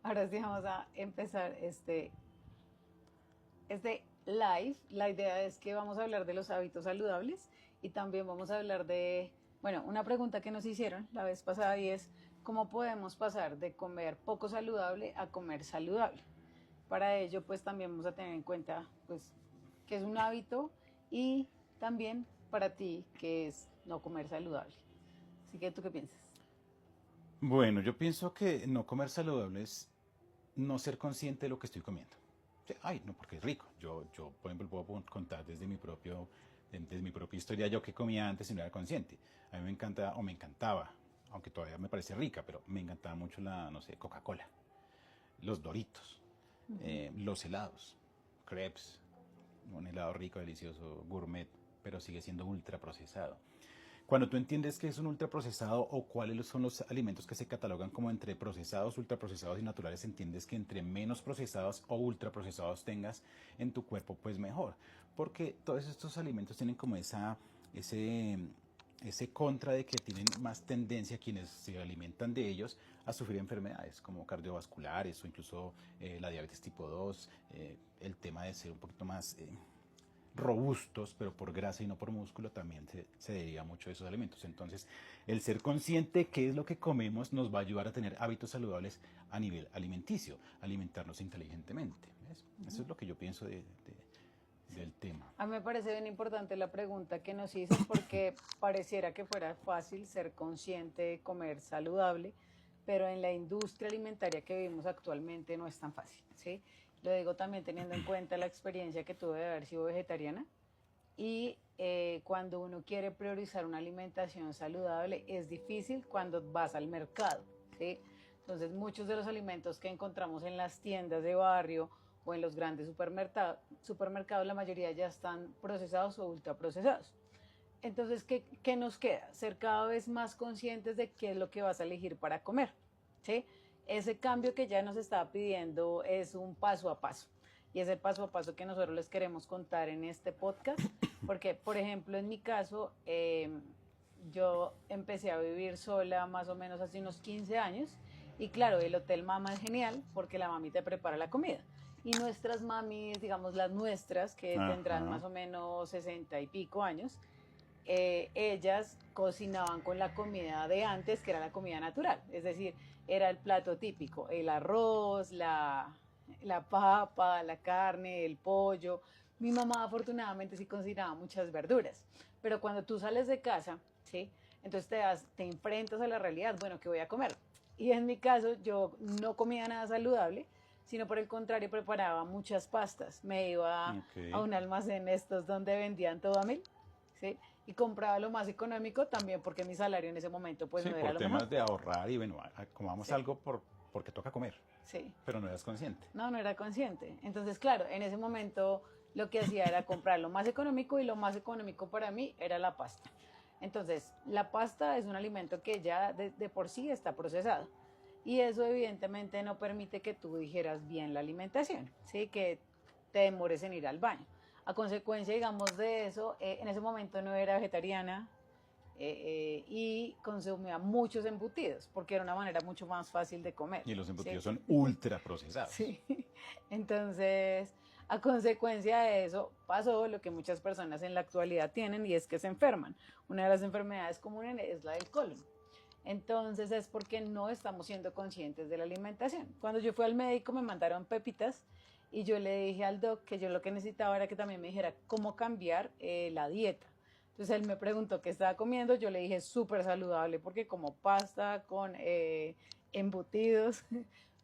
Ahora sí vamos a empezar este live. La idea es que vamos a hablar de los hábitos saludables y también vamos a hablar de, bueno, una pregunta que nos hicieron la vez pasada y es, ¿cómo podemos pasar de comer poco saludable a comer saludable? Para ello, pues también vamos a tener en cuenta, pues, que es un hábito y también para ti que es no comer saludable. Así que, ¿tú qué piensas? Bueno, yo pienso que no comer saludable es no ser consciente de lo que estoy comiendo. Sí, ay, no, porque es rico. Yo, por ejemplo, puedo contar desde mi propia historia, yo que comía antes y no era consciente. A mí me encanta, o me encantaba, aunque todavía me parece rica, pero me encantaba mucho la, no sé, Coca-Cola, los Doritos, los helados, crepes, un helado rico, delicioso, gourmet, pero sigue siendo ultra procesado. Cuando tú entiendes que es un ultraprocesado o cuáles son los alimentos que se catalogan como entre procesados, ultraprocesados y naturales, entiendes que entre menos procesados o ultraprocesados tengas en tu cuerpo, pues mejor. Porque todos estos alimentos tienen como ese, ese contra de que tienen más tendencia quienes se alimentan de ellos a sufrir enfermedades como cardiovasculares o incluso la diabetes tipo 2, el tema de ser un poquito más robustos, pero por grasa y no por músculo, también se deriva mucho de esos alimentos. Entonces, el ser consciente de qué es lo que comemos nos va a ayudar a tener hábitos saludables a nivel alimenticio, alimentarnos inteligentemente. ¿Ves? Eso es lo que yo pienso del tema. A mí me parece bien importante la pregunta que nos hizo porque pareciera que fuera fácil ser consciente de comer saludable, pero en la industria alimentaria que vivimos actualmente no es tan fácil, ¿sí? Lo digo también teniendo en cuenta la experiencia que tuve de haber sido vegetariana y cuando uno quiere priorizar una alimentación saludable es difícil cuando vas al mercado, ¿sí? Entonces muchos de los alimentos que encontramos en las tiendas de barrio o en los grandes supermercados, la mayoría ya están procesados o ultraprocesados. Entonces, ¿qué nos queda? Ser cada vez más conscientes de qué es lo que vas a elegir para comer, ¿sí? Ese cambio que ya nos está pidiendo es un paso a paso. Y es el paso a paso que nosotros les queremos contar en este podcast. Porque, por ejemplo, en mi caso, yo empecé a vivir sola más o menos hace unos 15 años. Y claro, el Hotel Mama es genial porque la mami te prepara la comida. Y nuestras mamis, digamos las nuestras, que tendrán Ajá. más o menos 60 y pico años, ellas cocinaban con la comida de antes, que era la comida natural. Es decir, era el plato típico, el arroz, la papa, la carne, el pollo. Mi mamá afortunadamente sí cocinaba muchas verduras, pero cuando tú sales de casa, ¿sí? Entonces te enfrentas a la realidad, bueno, ¿qué voy a comer? Y en mi caso yo no comía nada saludable, sino por el contrario preparaba muchas pastas. Me iba a Ok. un almacén estos donde vendían todo a mil, ¿sí? Y compraba lo más económico también porque mi salario en ese momento pues Sí, no era por lo mejor. temas de ahorrar y bueno, comamos Sí, algo porque toca comer, sí. pero no eras consciente. No, no era consciente. Entonces, claro, en ese momento lo que hacía era comprar lo más económico y lo más económico para mí era la pasta. Entonces, la pasta es un alimento que ya de por sí está procesado. Y eso evidentemente no permite que tú digieras bien la alimentación, ¿sí? Que te demores en ir al baño. A consecuencia, digamos, de eso, en ese momento no era vegetariana, y consumía muchos embutidos porque era una manera mucho más fácil de comer, Y los ¿sí? embutidos son ultra procesados. Sí. Entonces, a consecuencia de eso, pasó lo que muchas personas en la actualidad tienen y es que se enferman. Una de las enfermedades comunes es la del colon. Entonces es porque no estamos siendo conscientes de la alimentación. Cuando yo fui al médico me mandaron pepitas y yo le dije al doc que yo lo que necesitaba era que también me dijera cómo cambiar la dieta. Entonces él me preguntó qué estaba comiendo, yo le dije súper saludable porque como pasta con embutidos,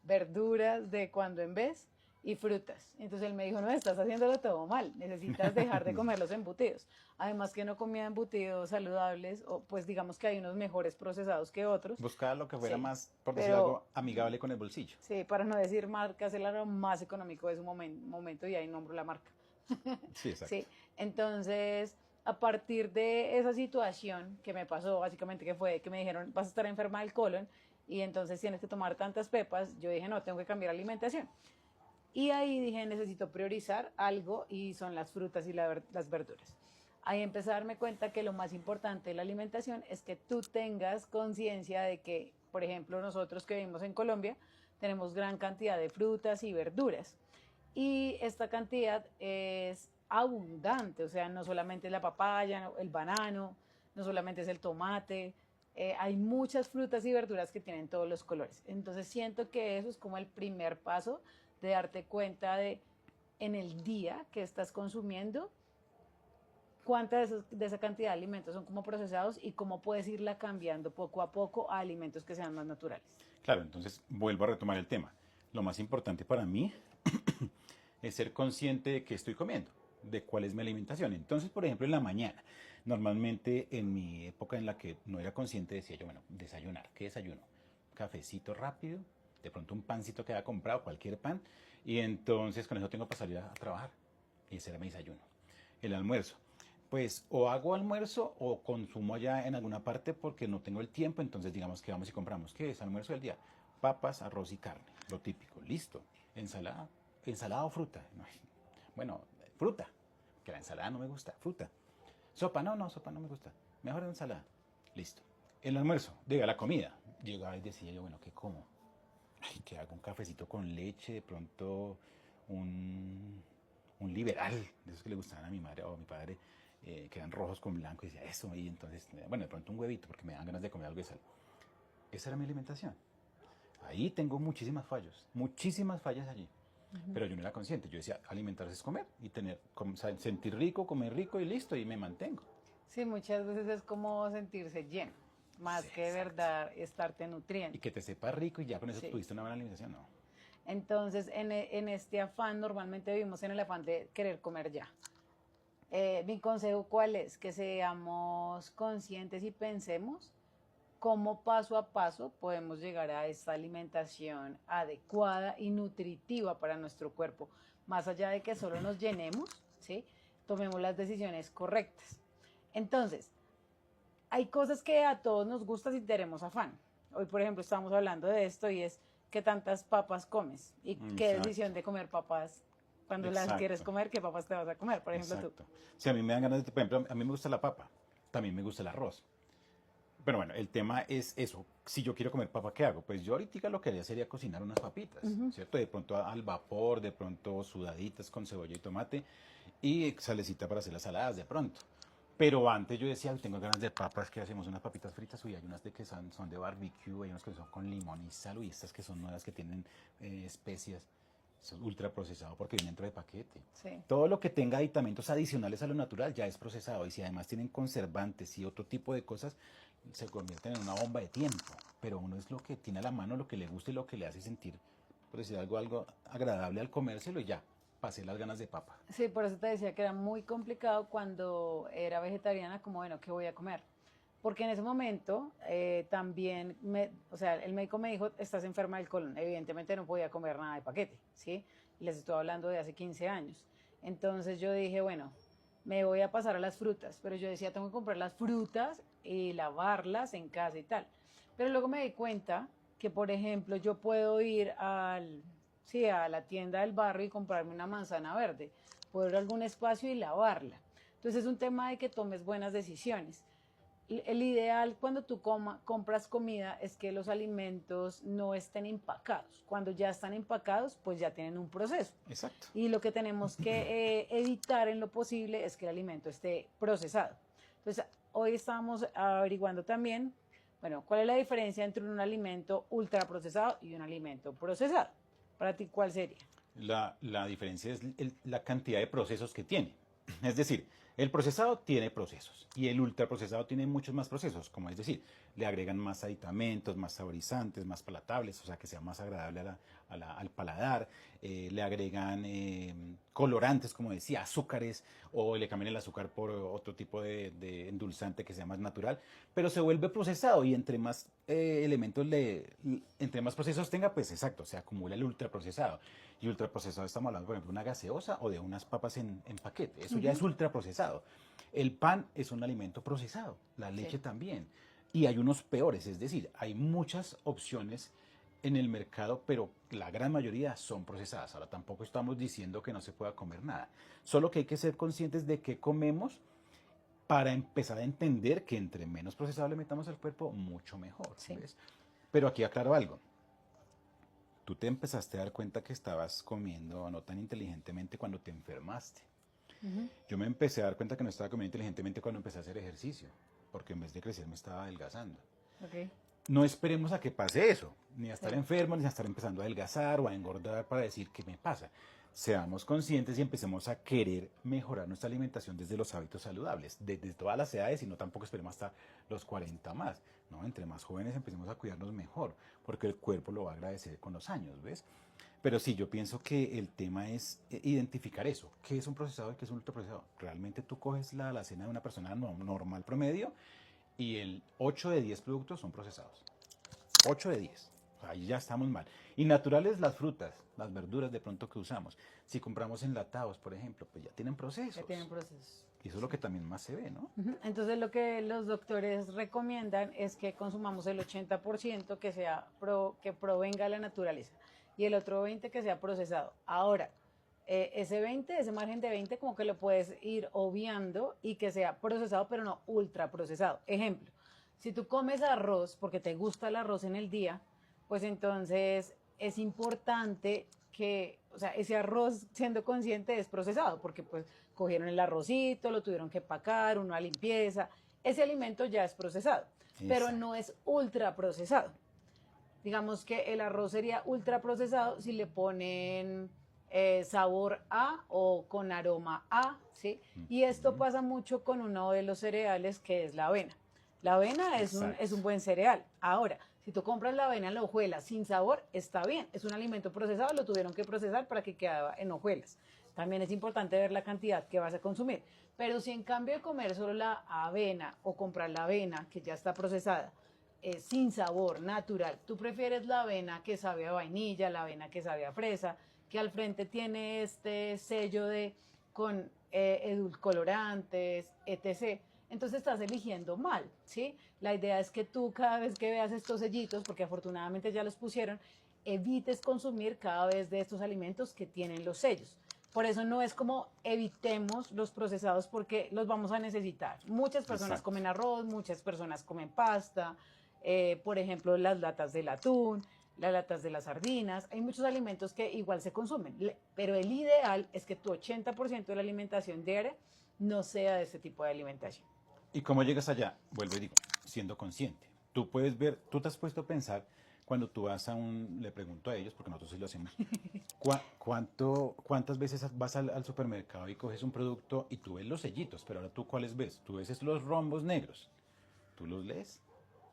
verduras de cuando en vez y frutas. Entonces él me dijo, no, estás haciéndolo todo mal, necesitas dejar de comer los embutidos. Además que no comía embutidos saludables, o pues digamos que hay unos mejores procesados que otros. Buscaba lo que fuera Sí, más, por decir pero algo, amigable con el bolsillo. sí, para no decir marcas, era lo más económico de su momento y ahí nombro la marca. Sí, exacto. Sí, entonces a partir de esa situación que me pasó, básicamente que fue que me dijeron vas a estar enferma del colon y entonces tienes que tomar tantas pepas, yo dije no, tengo que cambiar la alimentación. Y ahí dije, necesito priorizar algo y son las frutas y las verduras. Ahí empecé a darme cuenta que lo más importante de la alimentación es que tú tengas conciencia de que, por ejemplo, nosotros que vivimos en Colombia, tenemos gran cantidad de frutas y verduras. Y esta cantidad es abundante, o sea, no solamente es la papaya, el banano, no solamente es el tomate, hay muchas frutas y verduras que tienen todos los colores. Entonces siento que eso es como el primer paso de darte cuenta de en el día que estás consumiendo, cuánta de esa cantidad de alimentos son como procesados y cómo puedes irla cambiando poco a poco a alimentos que sean más naturales. Claro, entonces vuelvo a retomar el tema. Lo más importante para mí es ser consciente de qué estoy comiendo, de cuál es mi alimentación. Entonces, por ejemplo, en la mañana, normalmente en mi época en la que no era consciente, decía yo, bueno, desayunar. ¿Qué desayuno? Cafecito rápido, de pronto un pancito que había comprado, cualquier pan, y entonces con eso tengo para salir a trabajar. Y ese era mi desayuno. El almuerzo. Pues o hago almuerzo o consumo allá en alguna parte porque no tengo el tiempo, entonces digamos que vamos y compramos. ¿Qué es almuerzo del día? Papas, arroz y carne, lo típico, listo. Ensalada, ensalada o fruta. Bueno, fruta, que la ensalada no me gusta, fruta. Sopa, no, sopa no me gusta. Mejor ensalada, listo. El almuerzo, diga, la comida. Llegaba y decía yo, bueno, ¿qué como? Ay, que hago un cafecito con leche, de pronto un liberal, de esos que le gustaban a mi madre o a mi padre, que eran rojos con blanco, y decía eso, y entonces, bueno, de pronto un huevito, porque me dan ganas de comer algo de sal. Esa era mi alimentación. Ahí tengo muchísimas fallas allí. Pero yo no era consciente, yo decía, alimentarse es comer y tener, sentir rico, comer rico y listo, y me mantengo. Sí, muchas veces es como sentirse lleno, más Sí, que de exacto. verdad estarte nutriendo. Y que te sepa rico y ya con eso Sí. tuviste una buena alimentación, no. Entonces, en este afán, normalmente vivimos en el afán de querer comer ya. Mi consejo, ¿cuál es? Que seamos conscientes y pensemos cómo paso a paso podemos llegar a esta alimentación adecuada y nutritiva para nuestro cuerpo, más allá de que solo nos llenemos, ¿sí? Tomemos las decisiones correctas. Entonces, hay cosas que a todos nos gustan si tenemos afán. Hoy, por ejemplo, estamos hablando de esto y es qué tantas papas comes y qué Exacto. decisión de comer papas. Cuando las quieres Exacto. comer, ¿qué papas te vas a comer? Por ejemplo, Exacto. Si a mí me dan ganas de, por ejemplo, a mí me gusta la papa, también me gusta el arroz. Pero bueno, el tema es eso. Si yo quiero comer papa, ¿qué hago? Pues yo ahorita lo que haría sería cocinar unas papitas, ¿cierto? De pronto al vapor, de pronto sudaditas con cebolla y tomate y salecita para hacer las saladas de pronto. Pero antes yo decía, tengo ganas de papas, que hacemos unas papitas fritas, uy, hay unas de que son de barbecue, hay unas que son con limón y sal, y estas que son nuevas que tienen especias, son ultra procesado porque vienen dentro de paquete. sí. Todo lo que tenga aditamentos adicionales a lo natural ya es procesado, y si además tienen conservantes y otro tipo de cosas, se convierten en una bomba de tiempo. Pero uno es lo que tiene a la mano, lo que le gusta y lo que le hace sentir, por decir algo agradable al comérselo, y ya, pasé las ganas de papa. Sí, por eso te decía que era muy complicado cuando era vegetariana, como, bueno, ¿qué voy a comer? Porque en ese momento también, o sea, el médico me dijo, estás enferma del colon. Evidentemente no podía comer nada de paquete, ¿sí? Les estoy hablando de hace 15 años. Entonces yo dije, bueno, me voy a pasar a las frutas. Pero yo decía, tengo que comprar las frutas y lavarlas en casa y tal. Pero luego me di cuenta que, por ejemplo, yo puedo ir sí, a la tienda del barrio y comprarme una manzana verde. Puedo ir a algún espacio y lavarla. Entonces es un tema de que tomes buenas decisiones. El ideal cuando tú compras comida es que los alimentos no estén empacados. Cuando ya están empacados, pues ya tienen un proceso. Exacto. Y lo que tenemos que evitar en lo posible es que el alimento esté procesado. Entonces, hoy estamos averiguando también, bueno, cuál es la diferencia entre un alimento ultraprocesado y un alimento procesado. Para ti, ¿cuál sería? La diferencia es la cantidad de procesos que tiene. Es decir, el procesado tiene procesos y el ultraprocesado tiene muchos más procesos, como es decir, le agregan más aditamentos, más saborizantes, más palatables, o sea, que sea más agradable al paladar, le agregan colorantes, como decía, azúcares, o le cambian el azúcar por otro tipo de endulzante que sea más natural, pero se vuelve procesado, y entre más elementos, entre más procesos tenga, pues exacto, se acumula el ultraprocesado. Y ultraprocesado estamos hablando, por ejemplo, de una gaseosa o de unas papas en paquete. Eso ya es ultraprocesado. El pan es un alimento procesado, la leche Sí. también. Y hay unos peores, es decir, hay muchas opciones en el mercado, pero la gran mayoría son procesadas. Ahora, tampoco estamos diciendo que no se pueda comer nada, solo que hay que ser conscientes de qué comemos para empezar a entender que entre menos procesado le metamos al cuerpo, mucho mejor. Sí. ¿Ves? Pero aquí aclaro algo. tú te empezaste a dar cuenta que estabas comiendo no tan inteligentemente cuando te enfermaste. Ujú. Yo me empecé a dar cuenta que no estaba comiendo inteligentemente cuando empecé a hacer ejercicio, porque en vez de crecer me estaba adelgazando. Ok, No esperemos a que pase eso, ni a estar sí. enfermo, ni a estar empezando a adelgazar o a engordar para decir qué me pasa. Seamos conscientes y empecemos a querer mejorar nuestra alimentación desde los hábitos saludables, desde todas las edades y no tampoco esperemos hasta los 40 más. ¿No? Entre más jóvenes empecemos a cuidarnos mejor, porque el cuerpo lo va a agradecer con los años, ¿ves? Pero sí, yo pienso que el tema es identificar eso. ¿Qué es un procesado y qué es un ultraprocesado? Realmente tú coges la alacena de una persona normal promedio y el 8 de 10 productos son procesados. 8 de 10. Ahí ya estamos mal. Y naturales las frutas, las verduras de pronto que usamos. Si compramos enlatados, por ejemplo, pues ya tienen procesos. Ya tienen procesos. Y eso es lo que también más se ve, ¿no? Ujú. Entonces lo que los doctores recomiendan es que consumamos el 80% que sea que provenga de la naturaleza y el otro 20% que sea procesado. Ahora, ese 20, ese margen de 20 como que lo puedes ir obviando y que sea procesado pero no ultra procesado. Ejemplo, si tú comes arroz porque te gusta el arroz en el día, pues entonces es importante que, o sea, ese arroz siendo consciente es procesado porque pues cogieron el arrocito, lo tuvieron que empacar, una limpieza, ese alimento ya es procesado, pero Exacto. no es ultra procesado. Digamos que el arroz sería ultra procesado si le ponen sabor a o con aroma a, ¿sí? Y esto Ujú. pasa mucho con uno de los cereales que es la avena. La avena es un Exacto. buen cereal. Ahora, si tú compras la avena en la hojuela sin sabor, está bien. Es un alimento procesado, lo tuvieron que procesar para que quedara en hojuelas. También es importante ver la cantidad que vas a consumir. Pero si en cambio de comer solo la avena o comprar la avena que ya está procesada, sin sabor, natural, tú prefieres la avena que sabe a vainilla, la avena que sabe a fresa, que al frente tiene este sello de con edulcorantes, etc. Entonces estás eligiendo mal, ¿sí? La idea es que tú cada vez que veas estos sellitos, porque afortunadamente ya los pusieron, evites consumir cada vez de estos alimentos que tienen los sellos. Por eso no es como evitemos los procesados porque los vamos a necesitar. Muchas personas Exacto. comen arroz, muchas personas comen pasta, por ejemplo, las latas del atún, las latas de las sardinas. Hay muchos alimentos que igual se consumen, pero el ideal es que tu 80% de la alimentación diaria no sea de este tipo de alimentación. ¿Y cómo llegas allá? Vuelvo y digo, siendo consciente. Tú puedes ver, tú te has puesto a pensar cuando tú vas a le pregunto a ellos, porque nosotros sí lo hacemos, ¿cuántas veces vas al supermercado y coges un producto y tú ves los sellitos? Pero ahora tú, ¿cuáles ves? Tú ves los rombos negros. ¿Tú los lees?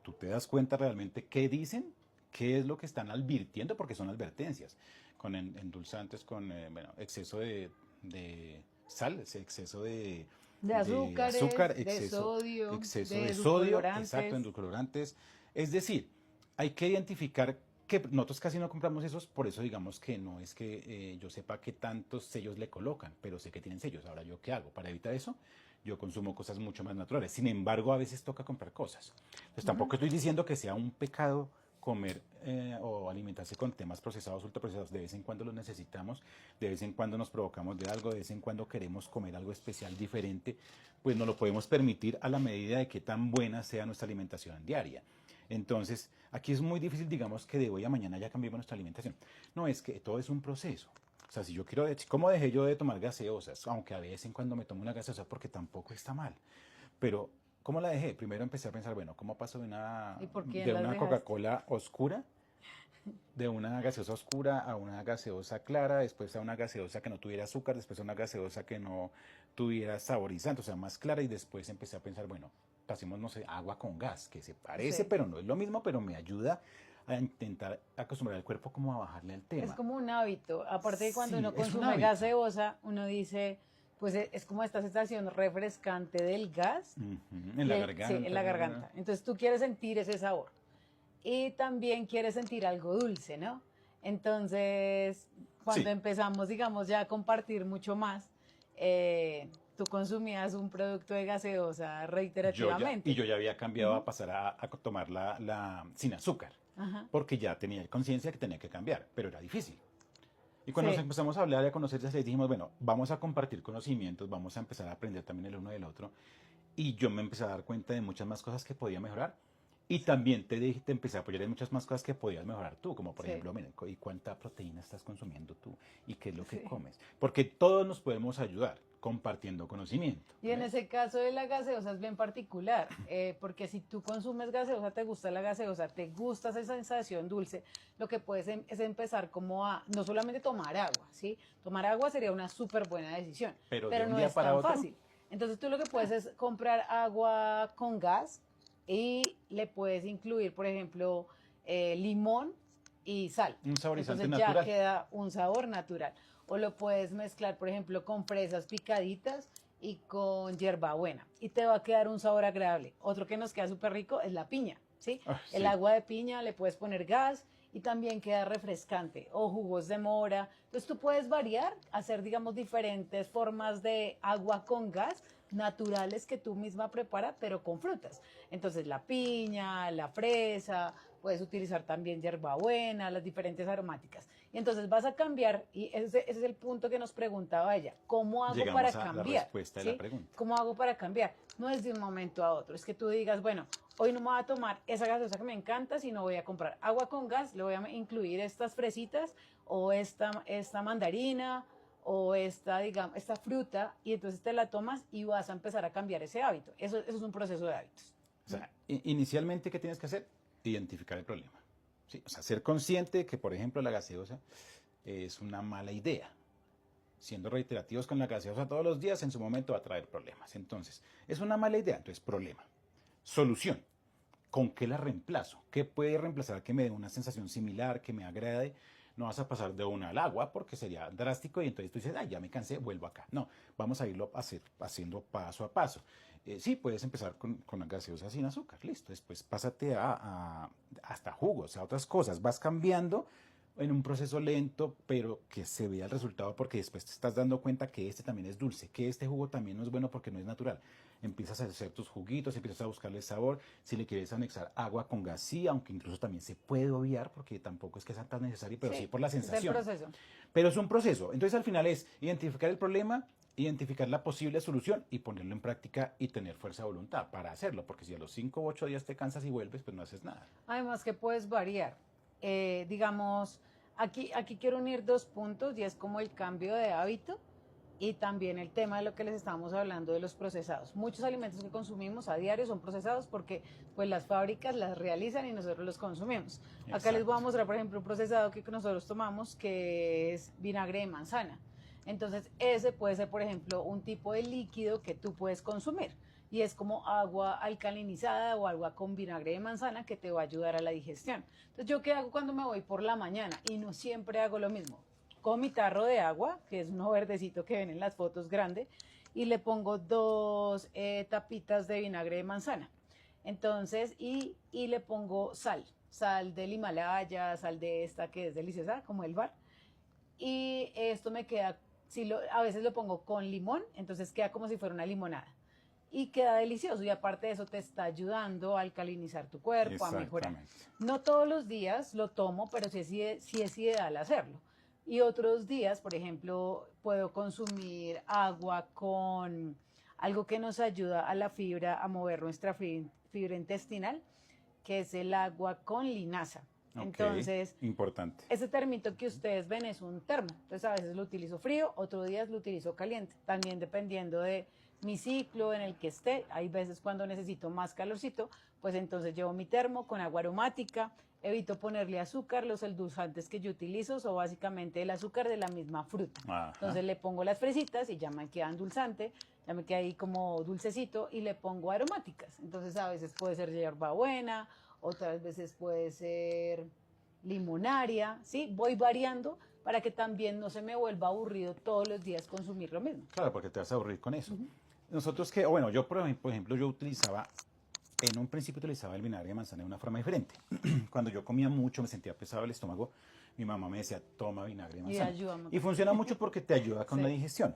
¿Tú te das cuenta realmente qué dicen? ¿Qué es lo que están advirtiendo? Porque son advertencias. Con endulzantes, con bueno, exceso de sal, exceso De de azúcares, azúcar, de sodio, exceso de de sodio, exacto, edulcorantes. endulcorantes. Es decir, hay que identificar que nosotros casi no compramos esos, por eso digamos que no es que yo sepa qué tantos sellos le colocan, pero sé que tienen sellos. Ahora, ¿yo qué hago? Para evitar eso, yo consumo cosas mucho más naturales. Sin embargo, a veces toca comprar cosas. Entonces, Uh -huh. tampoco estoy diciendo que sea un pecado comer o alimentarse con temas procesados, ultraprocesados. De vez en cuando los necesitamos, de vez en cuando nos provocamos de algo, de vez en cuando queremos comer algo especial, diferente, pues nos lo podemos permitir a la medida de que tan buena sea nuestra alimentación diaria. Entonces, aquí es muy difícil, digamos, que de hoy a mañana ya cambiemos nuestra alimentación. No, es que todo es un proceso. O sea, si yo quiero, ¿cómo dejé yo de tomar gaseosas? Aunque a veces en cuando me tomo una gaseosa, porque tampoco está mal. Pero, ¿cómo la dejé? Primero empecé a pensar, bueno, ¿cómo paso ¿Y por quién de las una dejaste? Coca-Cola oscura, de una gaseosa oscura a una gaseosa clara, después a una gaseosa que no tuviera azúcar, después a una gaseosa que no tuviera saborizante, o sea, más clara, y después empecé a pensar, bueno, pasemos, no sé, agua con gas, que se parece, Sí. pero no es lo mismo, pero me ayuda a intentar acostumbrar al cuerpo como a bajarle al Es tema. como un hábito. Aparte de cuando Sí, uno es un consume hábito. gaseosa, uno dice, pues es como esta sensación refrescante del gas En la sí, en garganta. la garganta. Entonces tú quieres sentir ese sabor. Y también quieres sentir algo dulce, ¿no? Entonces, cuando Sí, empezamos, digamos, ya a compartir mucho más, tú consumías un producto de gaseosa reiterativamente. yo ya había cambiado a Ujú. pasar a tomar la sin azúcar, Ajá. porque ya tenía conciencia que tenía que cambiar, pero era difícil. Y cuando nos Sí. empezamos a hablar y a conocer, ya les dijimos, bueno, vamos a compartir conocimientos, vamos a empezar a aprender también el uno del otro. Y yo me empecé a dar cuenta de muchas más cosas que podía mejorar. Y también te empecé a apoyar en muchas más cosas que podías mejorar tú, como por Sí. ejemplo, miren, ¿y cuánta proteína estás consumiendo tú? ¿Y qué es lo que Sí. comes? Porque todos nos podemos ayudar compartiendo conocimiento. Y en ¿Ves? ese caso de la gaseosa es bien particular, porque si tú consumes gaseosa, te gusta la gaseosa, te gusta esa sensación dulce, lo que puedes es empezar como a no solamente tomar agua, ¿sí? Tomar agua sería una súper buena decisión, Pero de pero un no día es para tan otro, fácil. Entonces tú lo que puedes es comprar agua con gas y le puedes incluir, por ejemplo, limón y sal. un saborizante Entonces ya natural. queda un sabor natural. O lo puedes mezclar, por ejemplo, con fresas picaditas y con hierbabuena. Y te va a quedar un sabor agradable. Otro que nos queda súper rico es la piña, ¿sí? Ah, El sí. agua de piña le puedes poner gas y también queda refrescante. O jugos de mora. Entonces tú puedes variar, hacer, digamos, diferentes formas de agua con gas naturales que tú misma preparas, pero con frutas. Entonces la piña, la fresa, puedes utilizar también hierbabuena, las diferentes aromáticas. Y entonces vas a cambiar, y ese es el punto que nos preguntaba ella, ¿cómo hago para Llegamos a la cambiar? respuesta de la ¿Sí? pregunta. ¿Cómo hago para cambiar? No es de un momento a otro, es que tú digas, bueno, hoy no me voy a tomar esa gaseosa que me encanta, sino voy a comprar agua con gas, le voy a incluir estas fresitas o esta mandarina o esta, digamos, esta fruta, y entonces te la tomas y vas a empezar a cambiar ese hábito. Eso es un proceso de hábitos. O sea, inicialmente, ¿qué tienes que hacer? Identificar el problema. ¿Sí? O sea, ser consciente de que, por ejemplo, la gaseosa es una mala idea. Siendo reiterativos con la gaseosa todos los días, en su momento va a traer problemas. Entonces, es una mala idea. Entonces, problema. Solución. ¿Con qué la reemplazo? ¿Qué puede reemplazar que me dé una sensación similar, que me agrade? No vas a pasar de una al agua porque sería drástico y entonces tú dices, ay, ya me cansé, vuelvo acá. No, vamos a irlo haciendo paso a paso. Sí, puedes empezar con la gaseosa sin azúcar, listo. Después pásate hasta jugos, a otras cosas. Vas cambiando en un proceso lento, pero que se vea el resultado porque después te estás dando cuenta que este también es dulce, que este jugo también no es bueno porque no es natural. Empiezas a hacer tus juguitos, empiezas a buscarle sabor. Si le quieres anexar agua con gas, sí, aunque incluso también se puede obviar porque tampoco es que sea tan necesario, pero sí por la Es el sensación. proceso. Pero es un proceso. Entonces al final es identificar el problema, identificar la posible solución y ponerlo en práctica y tener fuerza de voluntad para hacerlo, porque si a los 5 u 8 días te cansas y vuelves, pues no haces nada. Además que puedes variar. Digamos, aquí quiero unir dos puntos y es como el cambio de hábito y también el tema de lo que les estábamos hablando de los procesados. Muchos alimentos que consumimos a diario son procesados porque pues las fábricas las realizan y nosotros los consumimos. Acá les voy a Exacto. mostrar, por ejemplo, un procesado que nosotros tomamos que es vinagre de manzana. Entonces, ese puede ser, por ejemplo, un tipo de líquido que tú puedes consumir y es como agua alcalinizada o agua con vinagre de manzana que te va a ayudar a la digestión. Entonces, ¿yo qué hago cuando me voy por la mañana? Y no siempre hago lo mismo. Con mi tarro de agua, que es uno verdecito que ven en las fotos grande, y le pongo dos tapitas de vinagre de manzana. Entonces, y le pongo sal del Himalaya, sal de esta que es deliciosa, como el bar. Y esto me queda, a veces lo pongo con limón, entonces queda como si fuera una limonada y queda delicioso y aparte de eso te está ayudando a alcalinizar tu cuerpo, a mejorar. Exactamente. No todos los días lo tomo, pero sí es ideal hacerlo. Y otros días, por ejemplo, puedo consumir agua con algo que nos ayuda a la fibra, a mover nuestra fibra intestinal, que es el agua con linaza. Ok, Entonces, importante. ese termito que ustedes ven es un termo. Entonces, a veces lo utilizo frío, otros días lo utilizo caliente. También dependiendo de mi ciclo en el que esté. Hay veces cuando necesito más calorcito, pues entonces llevo mi termo con agua aromática. Evito ponerle azúcar, los endulzantes que yo utilizo son básicamente el azúcar de la misma fruta. Ajá. Entonces le pongo las fresitas y ya me queda endulzante, ya me queda ahí como dulcecito y le pongo aromáticas. Entonces a veces puede ser hierbabuena, otras veces puede ser limonaria, ¿sí? Voy variando para que también no se me vuelva aburrido todos los días consumir lo mismo. Claro, porque te vas a aburrir con eso. Nosotros que, bueno, yo por ejemplo, yo utilizaba, en un principio utilizaba el vinagre de manzana de una forma diferente. Cuando yo comía mucho, me sentía pesado el estómago, mi mamá me decía, toma vinagre de manzana. Y funciona mucho porque te ayuda con la digestión.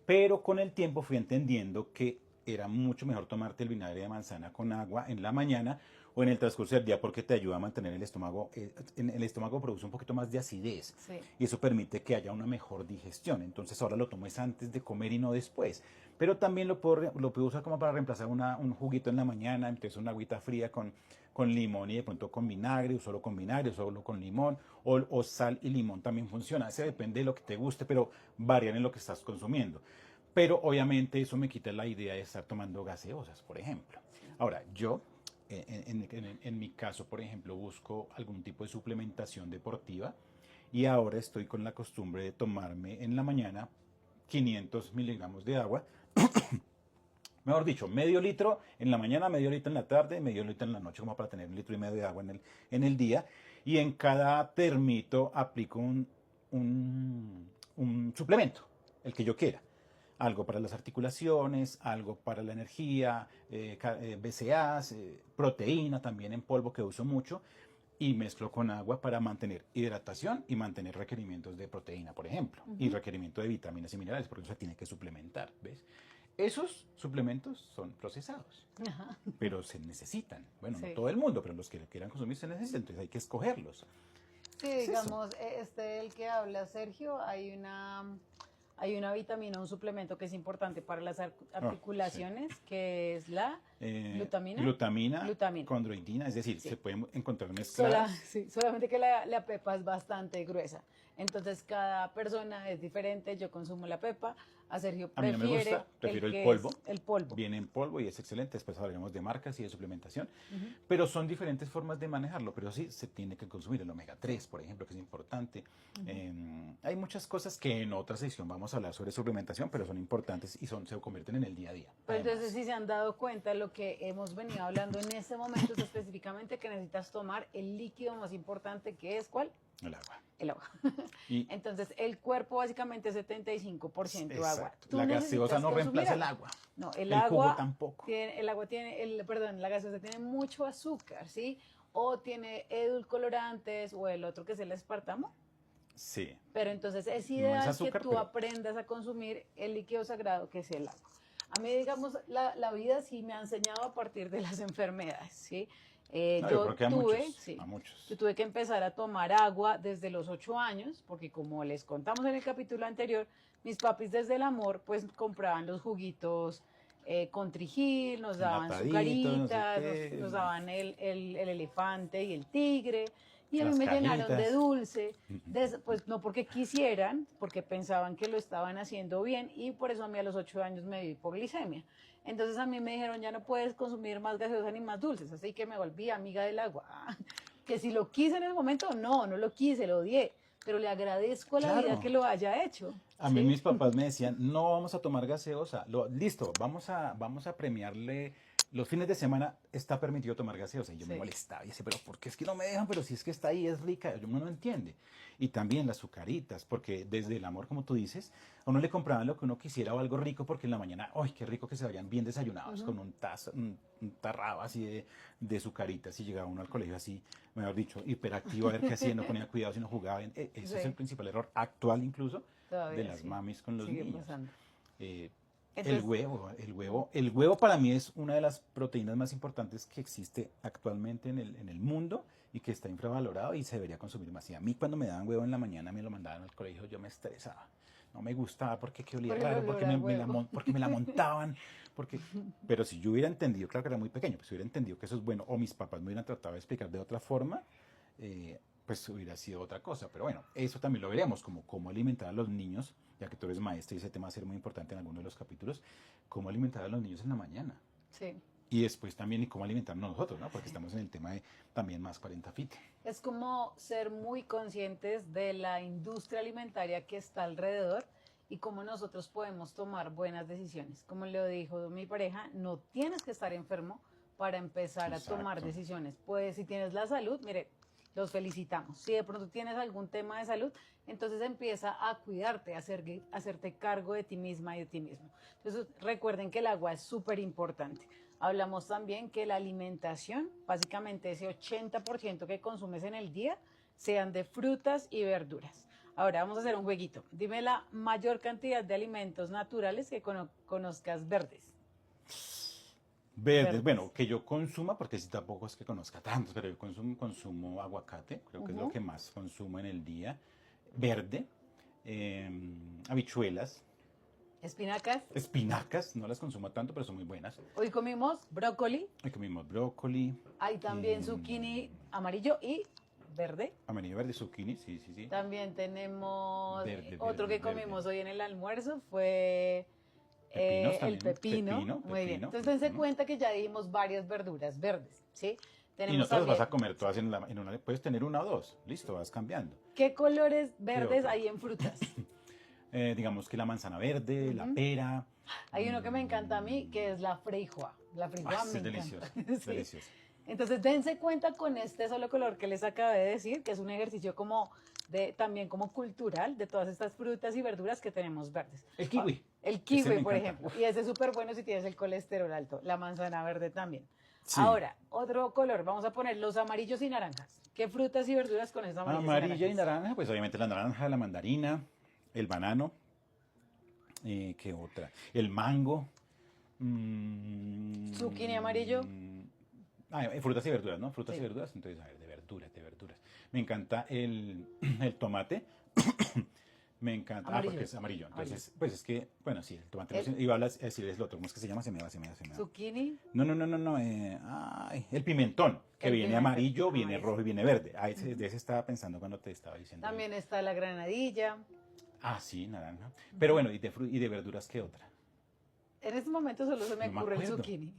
Pero con el tiempo fui entendiendo que era mucho mejor tomarte el vinagre de manzana con agua en la mañana o en el transcurso del día porque te ayuda a mantener el estómago, en el estómago produce un poquito más de acidez Sí. y eso permite que haya una mejor digestión. Entonces ahora lo tomes antes de comer y no después. Pero también lo puedo usar como para reemplazar un juguito en la mañana, entonces una agüita fría con limón y de pronto con vinagre, o solo con vinagre, o solo con limón, o sal y limón también funciona. Ese depende de lo que te guste, pero varían en lo que estás consumiendo. Pero obviamente eso me quita la idea de estar tomando gaseosas, por ejemplo. Sí. Ahora, yo, en mi caso, por ejemplo, busco algún tipo de suplementación deportiva y ahora estoy con la costumbre de tomarme en la mañana 500 miligramos de agua. Mejor dicho, medio litro en la mañana, medio litro en la tarde, medio litro en la noche, como para tener 1,5 litros de agua en el día. Y en cada termito aplico un suplemento, el que yo quiera. Algo para las articulaciones, algo para la energía, BCAAs, proteína también en polvo que uso mucho. Y mezclo con agua para mantener hidratación y mantener requerimientos de proteína, por ejemplo, y requerimiento de vitaminas y minerales, porque eso se tiene que suplementar, ¿ves? Esos suplementos son procesados, Ajá. pero se necesitan. Bueno, no Sí. todo el mundo, pero los que quieran consumir se necesitan, entonces hay que escogerlos. Sí, Es eso. digamos, del que habla Sergio, hay una vitamina, un suplemento que es importante para las articulaciones, que es la glutamina. Glutamina, condroitina, es decir, Sí. se pueden encontrar mezcladas. Sí, solamente que la pepa es bastante gruesa. Entonces, cada persona es diferente. Yo consumo la pepa. A Sergio A mí no me gusta, prefiero el que polvo. es el polvo. Viene en polvo y es excelente. Después hablaremos de marcas y de suplementación. Ujú. Pero son diferentes formas de manejarlo. Pero sí se tiene que consumir el omega 3, por ejemplo, que es importante. Hay muchas cosas que en otra sección vamos a hablar sobre suplementación, pero son importantes y se convierten en el día a día. Pero Además. entonces, si se han dado cuenta, lo que hemos venido hablando en este momento es específicamente que necesitas tomar el líquido más importante, que es ¿cuál? El agua. El agua. Y Entonces, el cuerpo básicamente es 75% agua. exacto. Tú La gaseosa necesitas no reemplaza el consumir agua. No, El jugo agua tampoco. la gaseosa tiene mucho azúcar, ¿sí? O tiene edulcorantes o el otro que es el aspartamo. Sí. Pero entonces es No es ideal azúcar, que tú pero aprendas a consumir el líquido sagrado que es el agua. A mí, digamos, la vida sí me ha enseñado a partir de las enfermedades, ¿sí? no, yo creo que Sí, a muchos. yo tuve que empezar a tomar agua desde los 8 años, porque como les contamos en el capítulo anterior, mis papis desde el amor, pues compraban los juguitos con Trigil, nos daban Enlataditos, no sé sucaritas, qué, nos daban el elefante y el tigre, y a mí las me llenaron de cajitas. dulce, pues no porque quisieran, porque pensaban que lo estaban haciendo bien, y por eso a mí a los 8 años me dio hipoglicemia. Entonces a mí me dijeron, ya no puedes consumir más gaseosa ni más dulces, así que me volví amiga del agua. Que si lo quise en el momento, no lo quise, lo odié, pero le agradezco a la vida Claro. que lo haya hecho. A mí mis papás me decían, no vamos a tomar gaseosa. Listo, vamos a premiarle. Los fines de semana está permitido tomar gaseosa. Y yo me Sí. molestaba y decía, pero ¿por qué es que no me dejan? Pero si es que está ahí, es rica. Uno no entiende. Y también las azucaritas, porque desde el amor, como tú dices, a uno le compraban lo que uno quisiera o algo rico, porque en la mañana, ¡ay, qué rico que se vayan bien desayunados! Con un tarrado así de azucaritas. Y llegaba uno al colegio así, mejor dicho, hiperactivo, a ver qué hacía, no ponía cuidado si no jugaba bien. Ese Sí. es el principal error actual incluso Todavía de las sí, mamis con los sigue niños. pasando. El Entonces, huevo para mí es una de las proteínas más importantes que existe actualmente en el mundo y que está infravalorado y se debería consumir más. Y a mí cuando me daban huevo en la mañana, me lo mandaban al colegio, yo me estresaba. No me gustaba porque que olía Por el raro, olor porque a me la huevo. porque me la montaban. Pero si yo hubiera entendido, claro que era muy pequeño, pues si hubiera entendido que eso es bueno, o mis papás me hubieran tratado de explicar de otra forma, pues hubiera sido otra cosa. Pero bueno, eso también lo veremos, como cómo alimentar a los niños, ya que tú eres maestra y ese tema va a ser muy importante en alguno de los capítulos, cómo alimentar a los niños en la mañana. Sí. Y después también y cómo alimentarnos nosotros, ¿no? Porque estamos en el tema de también más 40 fit. Es como ser muy conscientes de la industria alimentaria que está alrededor y cómo nosotros podemos tomar buenas decisiones. Como lo dijo mi pareja, no tienes que estar enfermo para empezar a tomar Exacto. decisiones. Pues si tienes la salud, mire, los felicitamos. Si de pronto tienes algún tema de salud, entonces empieza a cuidarte, a hacerte cargo de ti misma y de ti mismo. Entonces recuerden que el agua es súper importante. Hablamos también que la alimentación, básicamente ese 80% que consumes en el día, sean de frutas y verduras. Ahora vamos a hacer un jueguito. Dime la mayor cantidad de alimentos naturales que conozcas verdes. Verdes, bueno, que yo consuma, porque sí tampoco es que conozca tantos, pero yo consumo aguacate, creo que es lo Ujú. que más consumo en el día. Verde, habichuelas, Espinacas. espinacas, no las consumo tanto, pero son muy buenas. Hoy comimos brócoli. Hoy comimos brócoli, Hay también zucchini amarillo y verde. amarillo, verde, zucchini, sí, sí, sí. También tenemos Verde, otro verde, que comimos verde. hoy en el almuerzo fue Pepinos el también, pepino. Muy bien. pepino. Entonces dense Ujú. cuenta que ya dijimos varias verduras verdes, ¿sí? Y no Tenemos te las vas también, a comer todas en una, puedes tener una o dos, listo, vas cambiando. ¿qué colores ¿Qué verdes otra? hay en frutas? Digamos que la manzana verde, la Ujú. pera. Hay uno que me encanta a mí, que es la freijoa. La Ay, freijoa me es encanta. delicioso, Sí. delicioso. Entonces dense cuenta con este solo color que les acabé de decir, que es un ejercicio como de también como cultural de todas estas frutas y verduras que tenemos verdes. El Ah, kiwi, el ese me kiwi, por encanta. ejemplo, y ese es súper bueno si tienes el colesterol alto. La manzana verde también. Sí, Ahora, otro color, vamos a poner los amarillos y naranjas. ¿Qué frutas y verduras con esos amarillos y amarilla y naranjas? naranja, pues obviamente la naranja, la mandarina, el banano, ¿qué otra? El mango. Zucchini amarillo. Frutas y verduras, ¿no? Frutas y Sí. verduras, entonces, a ver, de verduras, de verduras. Me encanta el tomate. Me encanta. Ah, porque Amarillo. es amarillo. Amarillo. Entonces, pues es que, bueno, sí, el tomate. El Iba a decir el otro, ¿cómo es que se llama? Se me va. zucchini, No, no, no, no, no. El pimentón, que el viene pimentón. amarillo, Ah, viene ese. rojo y viene verde. Ujú. De ese estaba pensando cuando te estaba diciendo. También está la granadilla. Ah, sí, naranja. Pero bueno, y de verduras, ¿qué otra? En este momento solo se me No me ocurre el acuerdo. zucchini.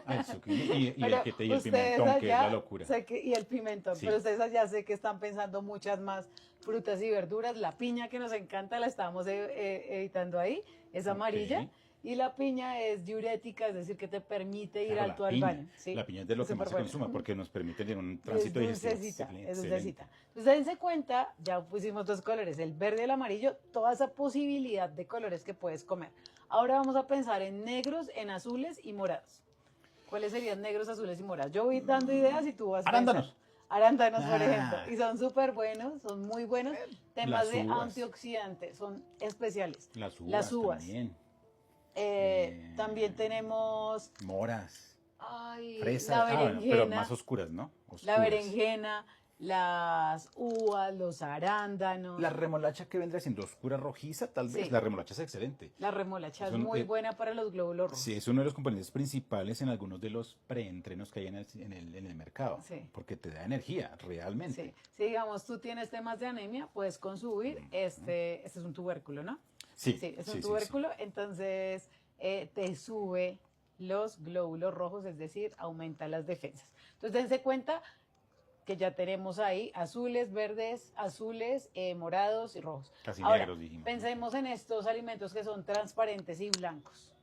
Ah, el zucchini Pero y el ustedes pimentón, que es la allá, locura. sé que, y el pimentón, pero Sí. ustedes allá sé que están pensando muchas más frutas y verduras. La piña que nos encanta, la estábamos editando ahí, es amarilla. Ok. Y la piña es diurética, es decir, que te permite ir Claro, alto al baño. ¿Sí? La piña es de lo Es que más súper se buena. consuma porque nos permite tener un Y es tránsito digestivo dulcecita, es excelente. dulcecita. Entonces, dense cuenta, ya pusimos dos colores, el verde y el amarillo, toda esa posibilidad de colores que puedes comer. Ahora vamos a pensar en negros, en azules y morados. ¿Cuáles serían negros, azules y morados? Yo voy dando ideas y tú vas pensando. Arándanos. Arándanos, por ejemplo. Ah, Y son súper buenos, son muy buenos. Temas las de uvas. antioxidantes, son especiales. Las Las uvas uvas. también. También tenemos, Moras. ay, Fresas. la Ah, bueno, pero berenjena. más oscuras, ¿no? La Oscuras. berenjena, las uvas, los arándanos. La remolacha que vendría siendo oscura rojiza, tal vez. Sí. La remolacha es excelente. La remolacha es Es un- muy eh, buena para los glóbulos rojos. Sí, es uno de los componentes principales en algunos de los preentrenos que hay en el mercado. Sí. Porque te da energía, realmente. Sí. Si digamos tú tienes temas de anemia, puedes consumir este es un tubérculo, ¿no? Sí, Sí, es sí, un sí, sí. tubérculo, entonces te sube los glóbulos rojos, es decir, aumenta las defensas. Entonces dense cuenta que ya tenemos ahí azules, verdes, azules, morados y rojos. Casi Ahora, negros, dijimos. pensemos en estos alimentos que son transparentes y blancos